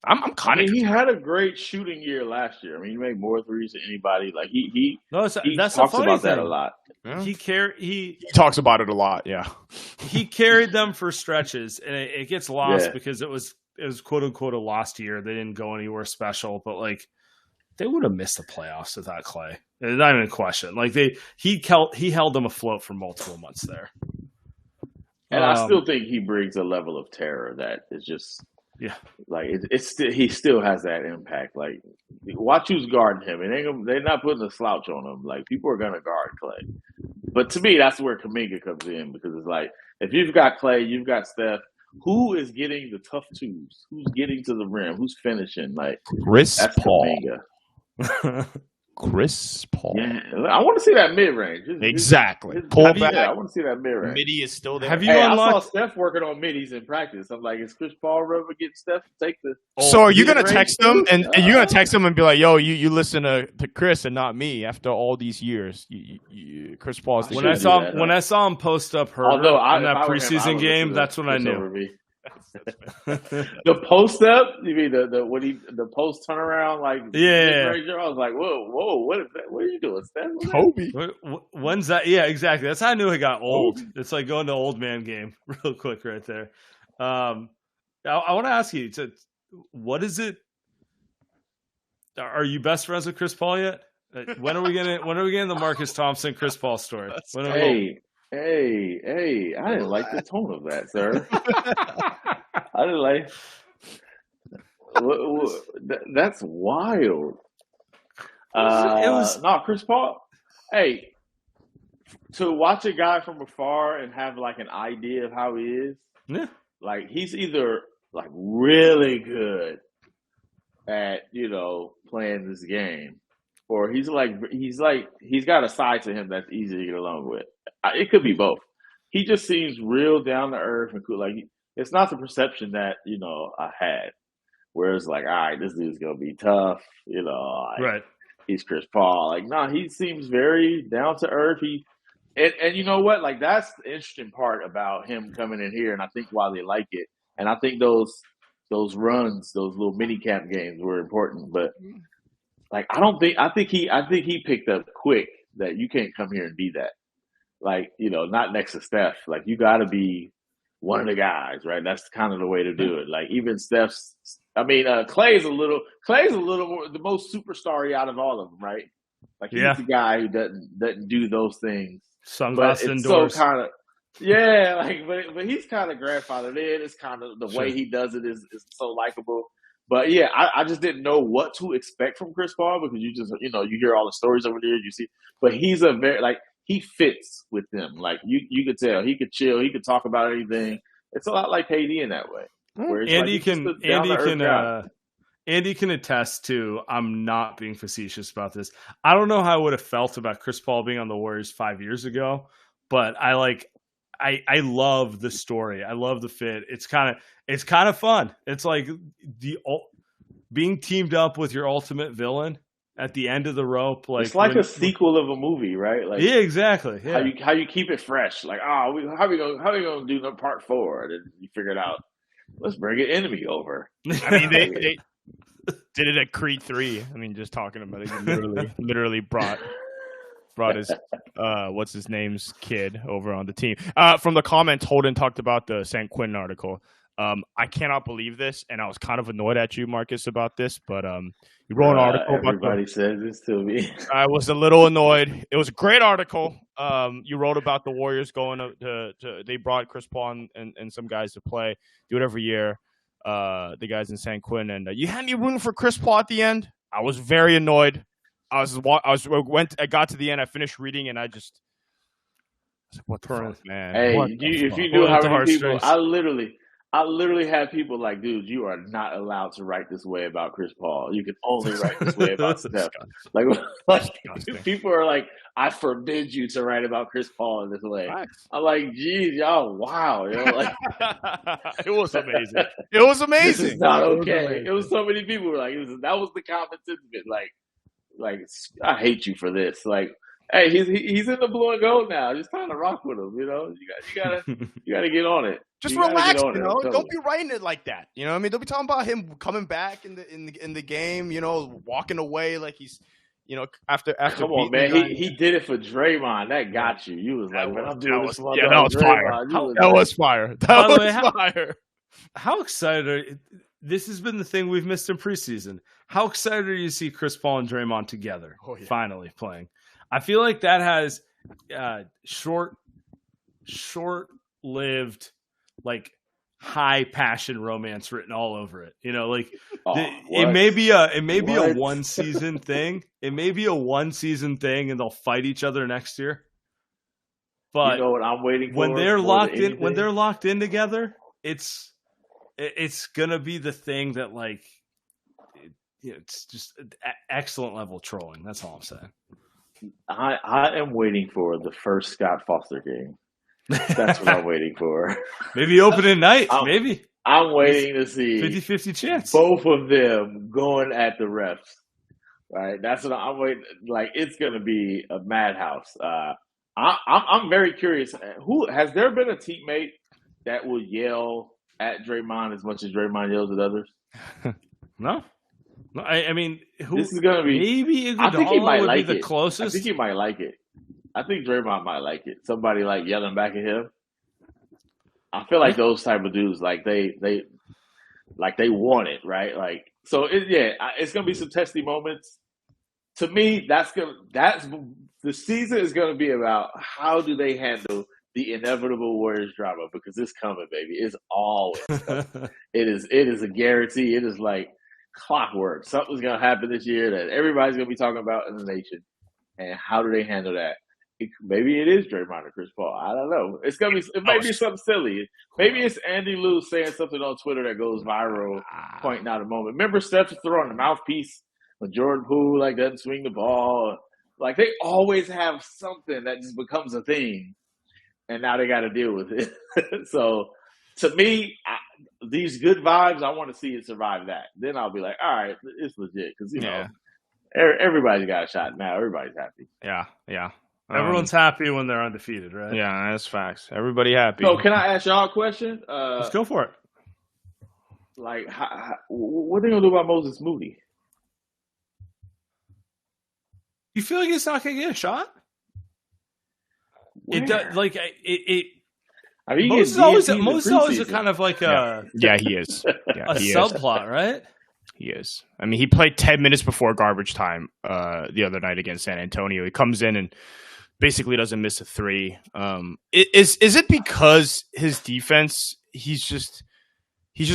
I'm kind of. He had a great shooting year last year. I mean, he made more threes than anybody. Like he that's talks about that a lot. Yeah. He talks about it a lot. Yeah, he carried them for stretches, and it gets lost because it was quote unquote a lost year. They didn't go anywhere special, but like they would have missed the playoffs without Klay. It's not even a question. Like he held them afloat for multiple months there. And I still think he brings a level of terror that is just like he still has that impact. Like, watch who's guarding him, and they're not putting a slouch on him. Like, people are gonna guard Klay. But to me, that's where Kuminga comes in because it's like if you've got Klay, you've got Steph. who is getting the tough twos? Who's getting to the rim? Who's finishing? Like Chris that's Paul. Kuminga. Chris Paul. Yeah, I want to see that mid range. Exactly. Pull back. I want to see that mid range. Midi is still there. Have you I saw Steph working on middies in practice. I'm like, is Chris Paul ever getting Steph to take the? So are you gonna text him and you're gonna text him and be like, "Yo, you listen to Chris and not me after all these years." Chris Paul's the when I saw him post up Herbert in that preseason game, that's when I knew. The post up, you mean the post turnaround, like I was like, whoa, what are you doing, Steph? Kobe. When's that? Yeah, exactly. That's how I knew it got old. It's like going to old man game real quick right there. I want to ask you, what is it? Are you best friends with Chris Paul yet? When are we getting the Marcus Thompson Chris Paul story? Hey, I didn't like the tone of that, sir. I didn't like. That's wild. Chris Paul. Hey, to watch a guy from afar and have like an idea of how he is. Yeah. Like he's either like really good at playing this game, or he's got a side to him that's easy to get along with. It could be both. He just seems real down to earth and cool. Like it's not the perception that I had, where it's like, all right, this dude's gonna be tough. Right. He's Chris Paul. Like, no, he seems very down to earth. And you know what? Like that's the interesting part about him coming in here, and I think why they like it. And I think those runs, those little mini camp games were important. But like, I think he picked up quick that you can't come here and be that. Like, not next to Steph. Like, you got to be one of the guys, right? That's kind of the way to do it. Like, even Clay's a little more the most superstar-y out of all of them, right? Like, he's the guy who doesn't do those things. Sunglasses indoors. So kind of, but he's kind of grandfathered in. It's kind of the way he does it is so likable. But yeah, I just didn't know what to expect from Chris Paul because you just you hear all the stories over there, you see. But he's a very he fits with them. Like you could tell he could chill, he could talk about anything. It's a lot like KD in that way. Andy can attest to. I'm not being facetious about this. I don't know how I would have felt about Chris Paul being on the Warriors 5 years ago, but I love the story. I love the fit. It's kind of fun. It's like being teamed up with your ultimate villain at the end of the rope. Like it's like a sequel of a movie, right? Like exactly. Yeah. How you keep it fresh? Like how we gonna do the part 4? And you figure it out. Let's bring an enemy over. I mean, they did it at Creed 3. I mean, just talking about it, literally brought his what's his name's kid over on the team. From the comments, Holden talked about the San Quentin article. I cannot believe this, and I was kind of annoyed at you, Marcus, about this. But you wrote an article. Everybody says this to me. I was a little annoyed. It was a great article. You wrote about the Warriors going to they brought Chris Paul and some guys to play. Do it every year. The guys in San Quentin, and you had me rooting for Chris Paul at the end. I was very annoyed. I got to the end. I finished reading, and I was like, "What the fuck, man?" Hey, if you knew how many people, I literally have people like, dude, you are not allowed to write this way about Chris Paul. You can only write this way about Steph. Like people are like, I forbid you to write about Chris Paul in this way. Nice. I'm like, geez, y'all, wow. Like, it was amazing. It was amazing. This is not okay. It was so many people were like, that was the common sentiment. Like, I hate you for this. Like, hey, he's in the blue and gold now. Just kind of rock with him, You gotta get on it. Just relax, Don't be writing it like that. You know what I mean? Don't be talking about him coming back in the game. Walking away like he's, after. Come on, man. He did it for Draymond. That got you. You was like, man, I'm doing this. That was fire. That was fire. That was fire. How excited this has been the thing we've missed in preseason. How excited are you to see Chris Paul and Draymond together finally playing? I feel like that has short-lived, like high passion romance written all over it. It may be a one season thing. It may be a one season thing, and they'll fight each other next year. But you know what I'm waiting for? When they're locked in together, it's gonna be the thing that like it's just excellent level trolling. That's all I'm saying. I am waiting for the first Scott Foster game. That's what I'm waiting for. Maybe opening night. Maybe. I'm waiting to see 50-50 chance. Both of them going at the refs. Right? That's what I'm waiting. Like, it's going to be a madhouse. I'm very curious. Has there been a teammate that will yell at Draymond as much as Draymond yells at others? No. I mean, this is going to be maybe Iguodala I think he might would like be the it. closest. I think he might like it. I think Draymond might like it. Somebody like yelling back at him. I feel like those type of dudes, like they want it, right? Like, so it's gonna be some testy moments. To me, that's the season is gonna be about how do they handle the inevitable Warriors drama, because it's coming, baby. It's always coming. It is a guarantee. It is like clockwork. Something's gonna happen this year that everybody's gonna be talking about in the nation. And how do they handle that? Maybe it is Draymond or Chris Paul. I don't know. It might be something silly. Maybe it's Andy Liu saying something on Twitter that goes viral, pointing out a moment. Remember Steph throwing the mouthpiece when Jordan Poole doesn't swing the ball. Like, they always have something that just becomes a thing, and now they got to deal with it. So, to me, these good vibes, I want to see it survive that. Then I'll be like, all right, it's legit, because you know everybody's got a shot now. Everybody's happy. Yeah. Everyone's happy when they're undefeated, right? Yeah, that's facts. Everybody happy. So, can I ask y'all a question? Let's go for it. Like, what are they gonna do about Moses Moody? You feel like it's not gonna get a shot? Where? It does. Like it. I mean, Moses is always a kind of like a he is subplot, right? He is. I mean, he played 10 minutes before garbage time the other night against San Antonio. He comes in and basically doesn't miss a three. Is it because his defense, he's just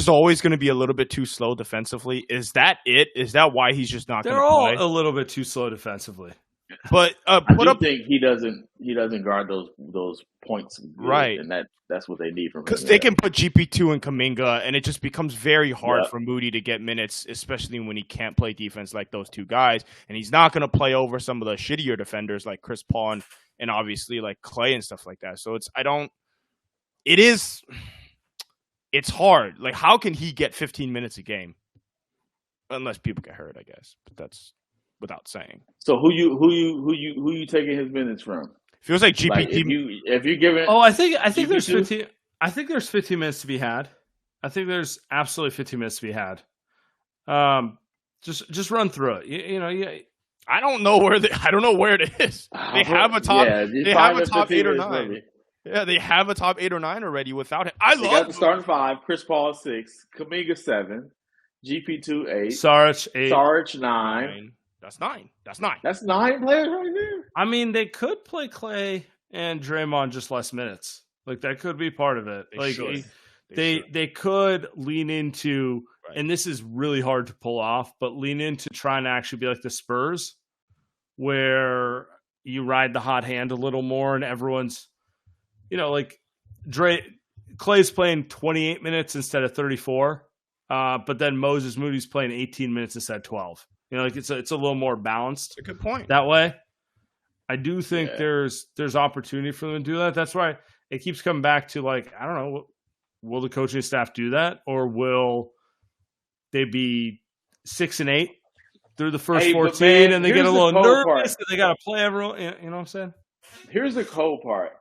always going to be a little bit too slow defensively? Is that it? Is that why he's just not going to play? They're all a little bit too slow defensively. But I think he doesn't guard those points good, right, and that's what they need from him. Because they can put GP2 and Kuminga, and it just becomes very hard for Moody to get minutes, especially when he can't play defense like those two guys, and he's not going to play over some of the shittier defenders like Chris Paul and obviously like Klay and stuff like that. So it's hard. Like, how can he get 15 minutes a game? Unless people get hurt, I guess, but that's without saying. So who you taking his minutes from? Feels like GPT. Like if you give it. Oh, I think there's 15. I think there's 15 minutes to be had. I think there's absolutely 15 minutes to be had. Just run through it. You know. I don't know where it is. They have a top. They have a top 8 or 9. Maybe. Yeah, they have a top 8 or 9 already without him. They got the starting 5. Chris Paul 6. Kuminga 7. GP2 8. Sarge 8. Sarge 9. That's 9. That's 9 players right there. I mean, they could play Klay and Draymond just less minutes. Like, that could be part of it. They could lean into, and this is really hard to pull off, but lean into trying to actually be like the Spurs, where you ride the hot hand a little more, and everyone's, like Klay's playing 28 minutes instead of 34, but then Moses Moody's playing 18 minutes instead of 12. It's a little more balanced. That's a good point. That way, I do think there's opportunity for them to do that. That's why it keeps coming back to, like, I don't know, will the coaching staff do that, or will they be 6-8 through the first 14 and they get a little nervous and they got to play everyone? You know what I'm saying? Here's the cold part.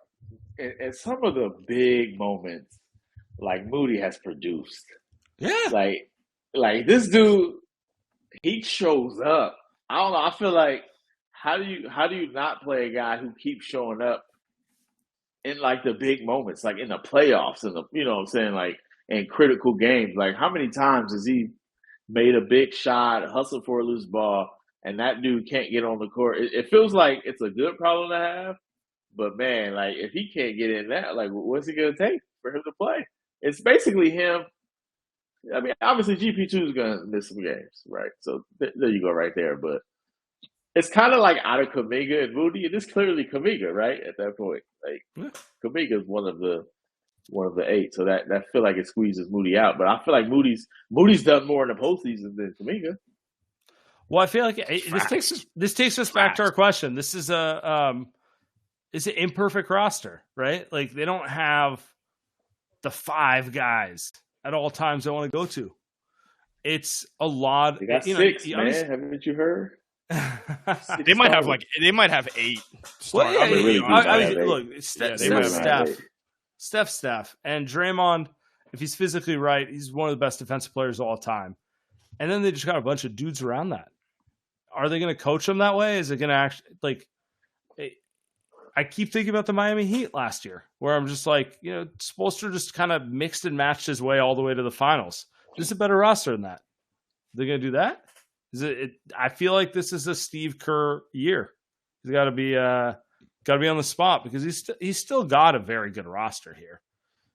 And some of the big moments, like Moody has produced. Yeah. Like this dude. He shows up. I don't know. I feel like how do you not play a guy who keeps showing up in like the big moments, like in the playoffs and what I'm saying, like in critical games? Like, how many times has he made a big shot, hustled for a loose ball, and that dude can't get on the court? It feels like it's a good problem to have, but man, like if he can't get in that, like what's it gonna take for him to play? It's basically him. I mean, obviously GP2 is going to miss some games, right? So there you go right there. But it's kind of like out of Kuminga and Moody. It is clearly Kuminga, right, at that point. Like, Kuminga is one of the one of the 8. So that feel like it squeezes Moody out. But I feel like Moody's done more in the postseason than Kuminga. Well, I feel like this takes us back to our question. This is it's an imperfect roster, right? Like they don't have the 5 guys at all times they want to go to. It's a lot. They got 6, man. Haven't you heard? They might have 8. Well, yeah, really look, Steph, and Draymond. If he's physically right, he's one of the best defensive players of all time. And then they just got a bunch of dudes around that. Are they going to coach them that way? Is it going to actually like? I keep thinking about the Miami Heat last year, where I'm just like, Spoelstra just kind of mixed and matched his way all the way to the finals. This is a better roster than that. They're going to do that? Is it? I feel like this is a Steve Kerr year. He's got to be on the spot because he's still got a very good roster here.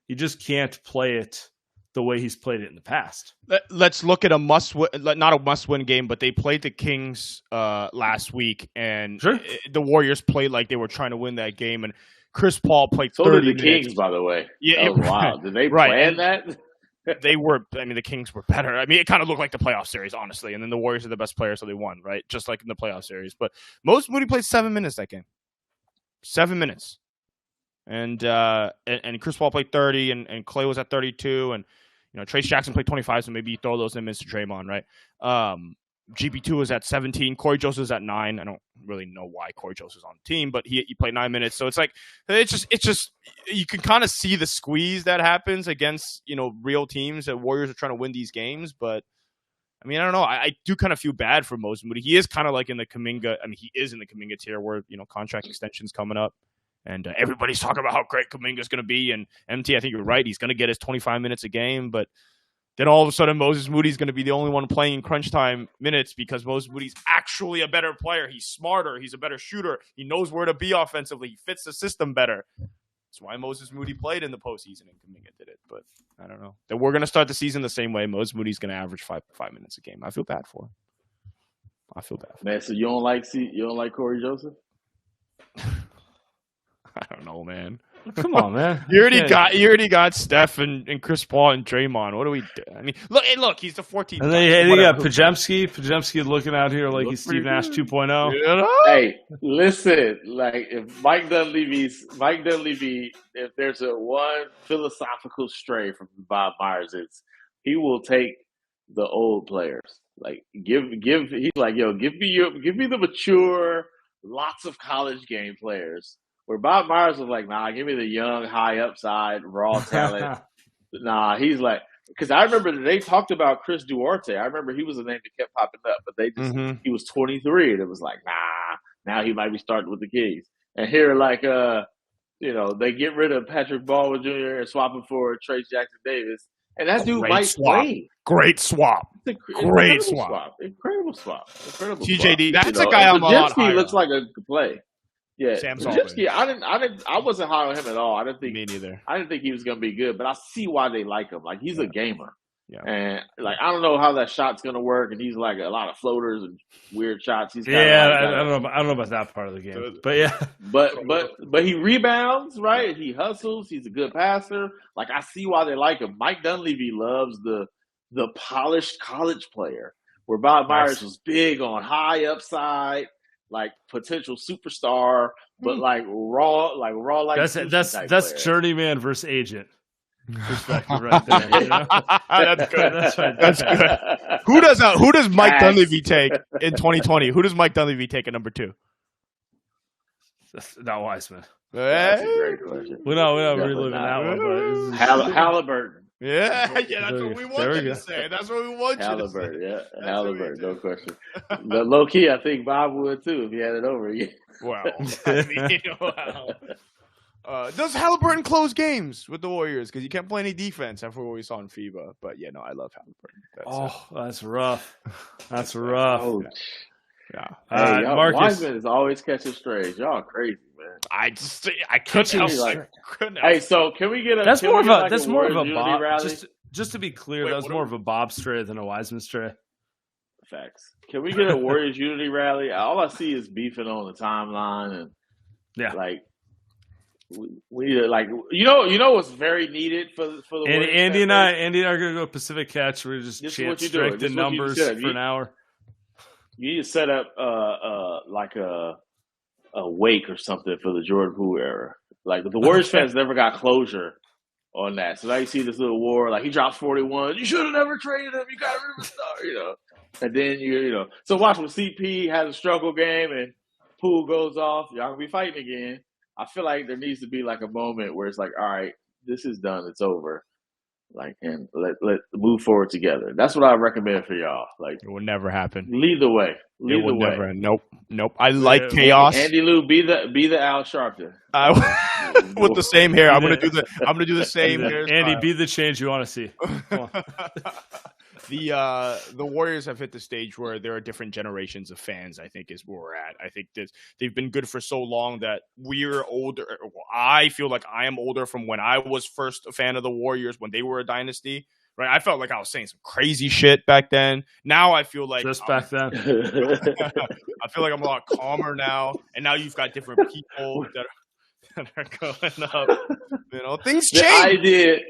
You just can't play it the way he's played it in the past. Let's look at not a must-win game, but they played the Kings last week, and the Warriors played like they were trying to win that game, and Chris Paul played 30 minutes. So did the Kings, by the way. Yeah, that was wild. Did they plan that? They were. I mean, the Kings were better. I mean, it kind of looked like the playoff series, honestly, and then the Warriors are the best players, so they won, right? Just like in the playoff series. But Moody played 7 minutes that game. 7 minutes. And Chris Paul played 30, and Klay was at 32, and Trace Jackson played 25, so maybe you throw those minutes to Draymond, right? GP2 was at 17, Corey Joseph was at 9. I don't really know why Corey Joseph is on the team, but he played 9 minutes. So it's just you can kind of see the squeeze that happens against real teams. That Warriors are trying to win these games, but I mean, I don't know. I do kind of feel bad for Moses Moody. He is kind of like in the Kuminga. I mean, he is in the Kuminga tier where contract extensions coming up. And everybody's talking about how great Kuminga is going to be. And MT, I think you're right. He's going to get his 25 minutes a game. But then all of a sudden, Moses Moody's going to be the only one playing in crunch time minutes because Moses Moody's actually a better player. He's smarter. He's a better shooter. He knows where to be offensively. He fits the system better. That's why Moses Moody played in the postseason and Kuminga did it. But I don't know. That we're going to start the season the same way. Moses Moody's going to average five minutes a game. I feel bad for him. Man, so you don't like Corey Joseph? I don't know, man. Come on, man. You already got Steph and Chris Paul and Draymond. What do we do? I mean, look, he's the 14th. And then you got Pajemski looking out here like he's Steve Nash 2.0. Hey, listen, like if Mike Dunleavy, if there's one philosophical stray from Bob Myers, it's he will take the old players. Like he's like, give me the mature, lots of college game players. Where Bob Myers was like, nah, give me the young, high upside, raw talent. Nah, he's like, because I remember they talked about Chris Duarte. I remember he was a name that kept popping up, but they just he was 23, and it was like, nah, now he might be starting with the Kings. And here, like, they get rid of Patrick Baldwin Jr. and swap him for Trace Jackson Davis, and that dude might play. Great swap. Incredible swap. TJD, that's a guy I'm a lot higher. Looks like a good play. Yeah, Pajemski, I wasn't high on him at all. I didn't think me neither. I didn't think he was going to be good, but I see why they like him. Like he's a gamer, and like I don't know how that shot's going to work. And he's like a lot of floaters and weird shots. He's I don't know about that part of the game, but yeah, but he rebounds, right? He hustles. He's a good passer. Like I see why they like him. Mike Dunleavy loves the polished college player, where Bob Myers was big on high upside. Like potential superstar, but like raw. That's journeyman versus agent perspective right there. That's good. That's good. Who does Mike Dunleavy take in 2020? Who does Mike Dunleavy take at number 2? Not Wiseman. That's a great question. We're not reliving that one, but Halliburton. Yeah, that's what we want you to say. That's what we want you to say. Yeah, Halliburton, no question. But low key, I think Bob would too if he had it over again. Wow. Does Halliburton close games with the Warriors? Because you can't play any defense after what we saw in FIBA. But yeah, no, I love Halliburton. That's rough. That's rough. Oh. Yeah. Hey, Marcus. Wiseman is always catching strays. Y'all crazy, man. I couldn't help. Hey, so can we get a? That's more of a Bob. Rally? Just to be clear, that was more of a Bob stray than a Wiseman stray. Facts. Can we get a Warriors unity rally? All I see is beefing on the timeline and We need to, like, you know what's very needed for the And Warriors Andy and fan I are gonna go Pacific Catch. We're just This is chant what you're doing. strike the This is what you numbers said. for an hour. You need to set up like a wake or something for the Jordan Poole era. Like the Warriors fans never got closure on that. So now you see this little war. Like he drops 41. You should have never traded him. You got rid of a star. You know. And then you know. So watch when CP has a struggle game and Poole goes off. Y'all gonna be fighting again. I feel like there needs to be like a moment where it's like, all right, this is done. It's over. Like, and let move forward together. That's what I recommend for y'all. Like, it will never happen. Lead the way. Lead the way. Never. Nope. I like chaos. Andy Lou, be the Al Sharpton. With the same hair. I'm gonna do the same hair. Andy, be the change you want to see. The Warriors have hit the stage where there are different generations of fans, I think, is where we're at. I think that they've been good for so long that we're older. I feel like I am older from when I was first a fan of the Warriors when they were a dynasty. Right? I felt like I was saying some crazy shit back then. Now I feel like back then. I feel like I'm a lot calmer now. And now you've got different people that are going up. You know, things change.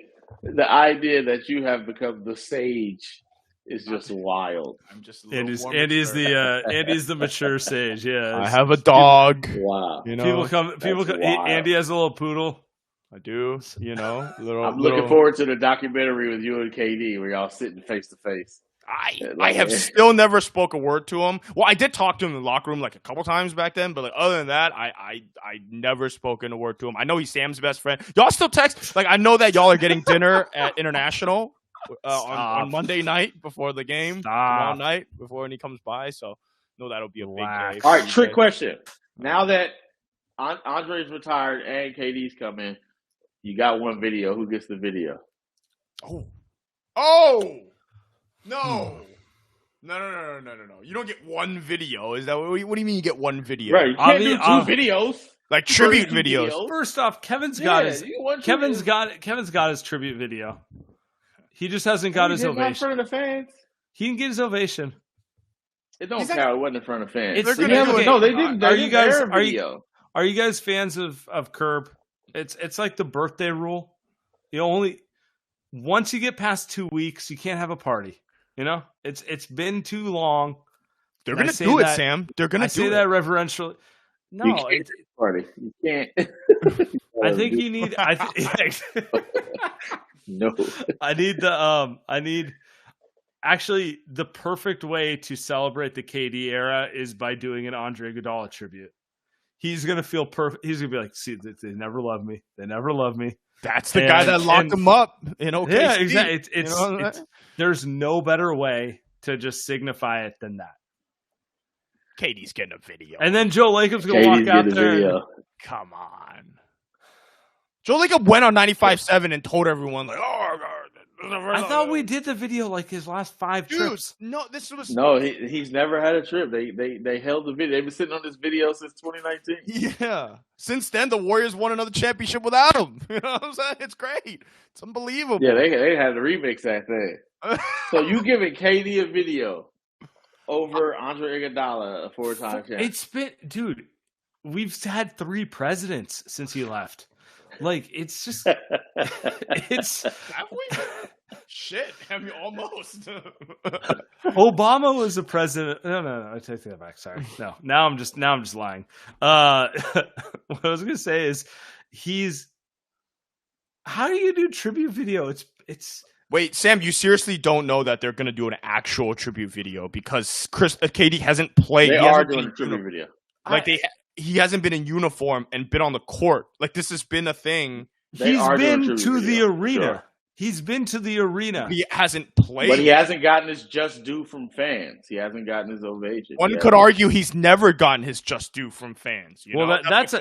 The idea that you have become the sage is just wild. I'm just Andy's the mature sage. Yeah, I have a dog. Wow. You know, people come. Andy has a little poodle. I do. You know, I'm looking forward to the documentary with you and KD where y'all sitting face to face. I have still never spoke a word to him. Well, I did talk to him in the locker room like a couple times back then, but like other than that, I never spoken a word to him. I know he's Sam's best friend. Y'all still text? Like I know that y'all are getting dinner at International on Monday night before the game, tomorrow night before when he comes by. So no, that'll be a big day. All right, trick question. Now that Andre's retired and KD's coming, you got one video. Who gets the video? Oh. No. You don't get one video. Is that what do you mean you get one video? Right. You can't do two videos. Like tribute videos. First off, Kevin's got his tribute video. He just hasn't got his ovation. In front of the fans. He can get his ovation. It don't count. It wasn't in front of fans. They didn't. Are you guys fans of Curb? It's like the birthday rule. Once you get past 2 weeks, you can't have a party. You know, it's been too long. They're gonna do it, Sam. They're gonna do it. I say that reverentially. No, you can't party. You can't. I think you need. No. I need. Actually, the perfect way to celebrate the KD era is by doing an Andre Iguodala tribute. He's gonna feel perfect. He's gonna be like, "See, they never loved me. They never loved me." That's the guy that locked him up in OKC. Yeah, exactly. There's no better way to just signify it than that. KD's getting a video. And then Joe Lacob's going to walk out there. Come on. Joe Lacob went on 95.7 and told everyone, like, oh, God. I thought we did the video like his last 5 trips. No, this was he's never had a trip. They held the video. They've been sitting on this video since 2019. Yeah. Since then, the Warriors won another championship without him. You know what I'm saying? It's great. It's unbelievable. Yeah, they had to remix that thing. So you giving KD a video over Andre Iguodala, a 4-time champ? It's been, dude. We've had 3 presidents since he left. Like, it's just, it's. Shit, I mean, almost. Obama was a president. No, I take that back. Sorry. No, now I'm just lying. What I was gonna say is, how do you do tribute video? It's. Wait, Sam, you seriously don't know that they're gonna do an actual tribute video because KD hasn't played. They are doing a tribute video. Like he hasn't been in uniform and been on the court. Like this has been a thing. He's been to the arena. Sure. He's been to the arena. He hasn't played. But he hasn't gotten his just due from fans. He hasn't gotten his ovation. One could argue he's never gotten his just due from fans. That's a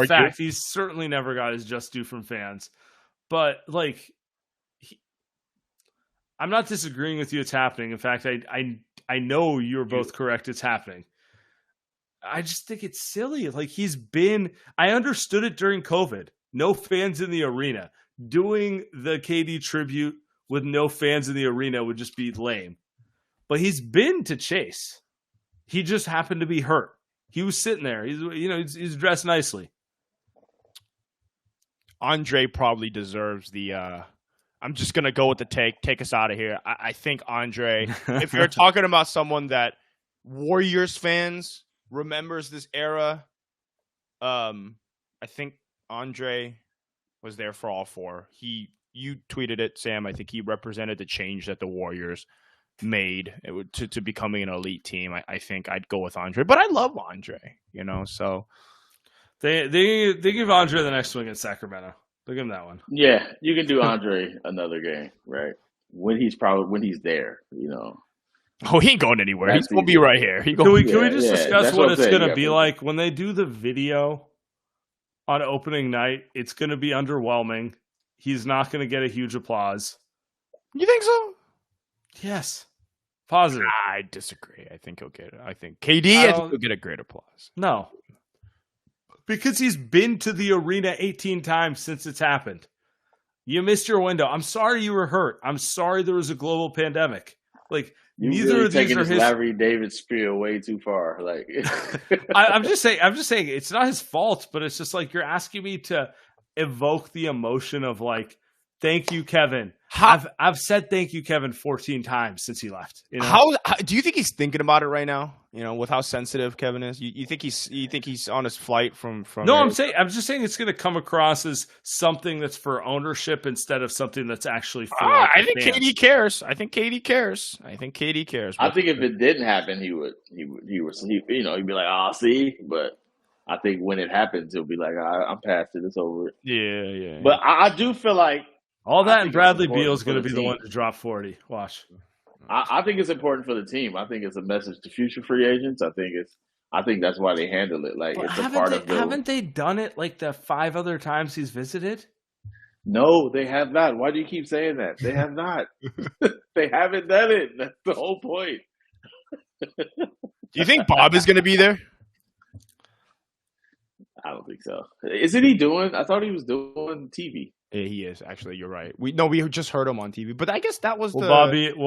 fact. He's certainly never got his just due from fans. But, like, I'm not disagreeing with you. It's happening. In fact, I know you're both correct. It's happening. I just think it's silly. Like, I understood it during COVID. No fans in the arena. Doing the KD tribute with no fans in the arena would just be lame. But he's been to Chase. He just happened to be hurt. He was sitting there. He's dressed nicely. Andre probably deserves the. I'm just gonna go with the take us out of here. I think Andre. If you're talking about someone that Warriors fans remembers this era, I think Andre was there for all four. You tweeted it, Sam. I think he represented the change that the Warriors made to becoming an elite team. I think I'd go with Andre, but I love Andre. So they give Andre the next swing in Sacramento. They'll give him that one. Yeah, you can do Andre another game, right? When he's there. Oh, he ain't going anywhere. He's gonna be right here. Can we just discuss what it's gonna be like when they do the video on opening night? It's gonna be underwhelming. He's not gonna get a huge applause. You think so? Yes. Positive. I disagree. I think he'll get it. I think KD he'll get a great applause. No. Because he's been to the arena 18 times since it's happened. You missed your window. I'm sorry you were hurt. I'm sorry there was a global pandemic. Neither of these are his. Larry David spiel way too far. I'm just saying it's not his fault, but it's just you're asking me to evoke the emotion of thank you, Kevin. I've said thank you, Kevin, 14 times since he left. How do you think he's thinking about it right now? With how sensitive Kevin is, you think he's on his flight from? No, I'm just saying it's going to come across as something that's for ownership instead of something that's actually for. I think KD cares. I think KD cares. I think if it didn't happen, he'd be like, "Oh, see," but I think when it happens, he'll be like, "I'm past it. It's over." Yeah. But I do feel like all that and Bradley Beal is going to be the one to drop 40. Watch. I think it's important for the team. I think it's a message to future free agents. I think that's why they handle it. It's a part of. Haven't they done it the 5 other times he's visited? No, they have not. Why do you keep saying that? They have not. They haven't done it. That's the whole point. Do you think Bob is going to be there? I don't think so. Isn't he doing? I thought he was doing TV. Yeah, he is actually. You're right. We just heard him on TV, but I guess that was will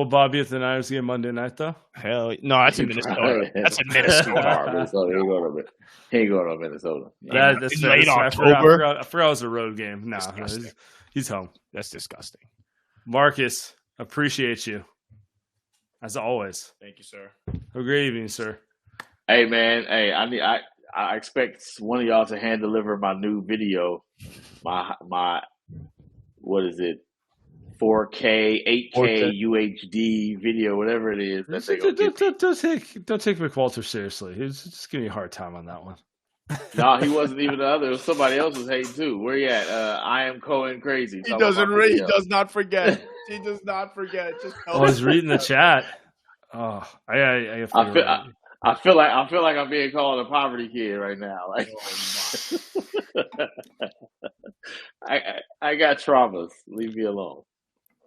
Bobby at the Niners game Monday night though? Hell no, that's in Minnesota. That's in Minnesota. He ain't going to Minnesota. That's late October. I forgot it was a road game. No, he's home. That's disgusting. Marcus, appreciate you as always. Thank you, sir. Have a great evening, sir. Hey man, I expect one of y'all to hand deliver my new video, my what is it, 4K, 8K, UHD video, whatever it is. Don't take McWalter seriously. He's just giving you a hard time on that one. No, he wasn't even the other. Somebody else was hating too. Where you at? I am Cohen crazy. He doesn't read. He does not forget. He does not forget. Just I was reading the chat. Oh, I feel like I'm being called a poverty kid right now. I got traumas. Leave me alone.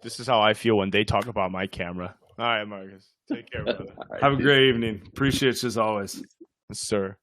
This is how I feel when they talk about my camera. All right, Marcus. Take care, brother. Have a great evening. Appreciate you as always. Yes, sir.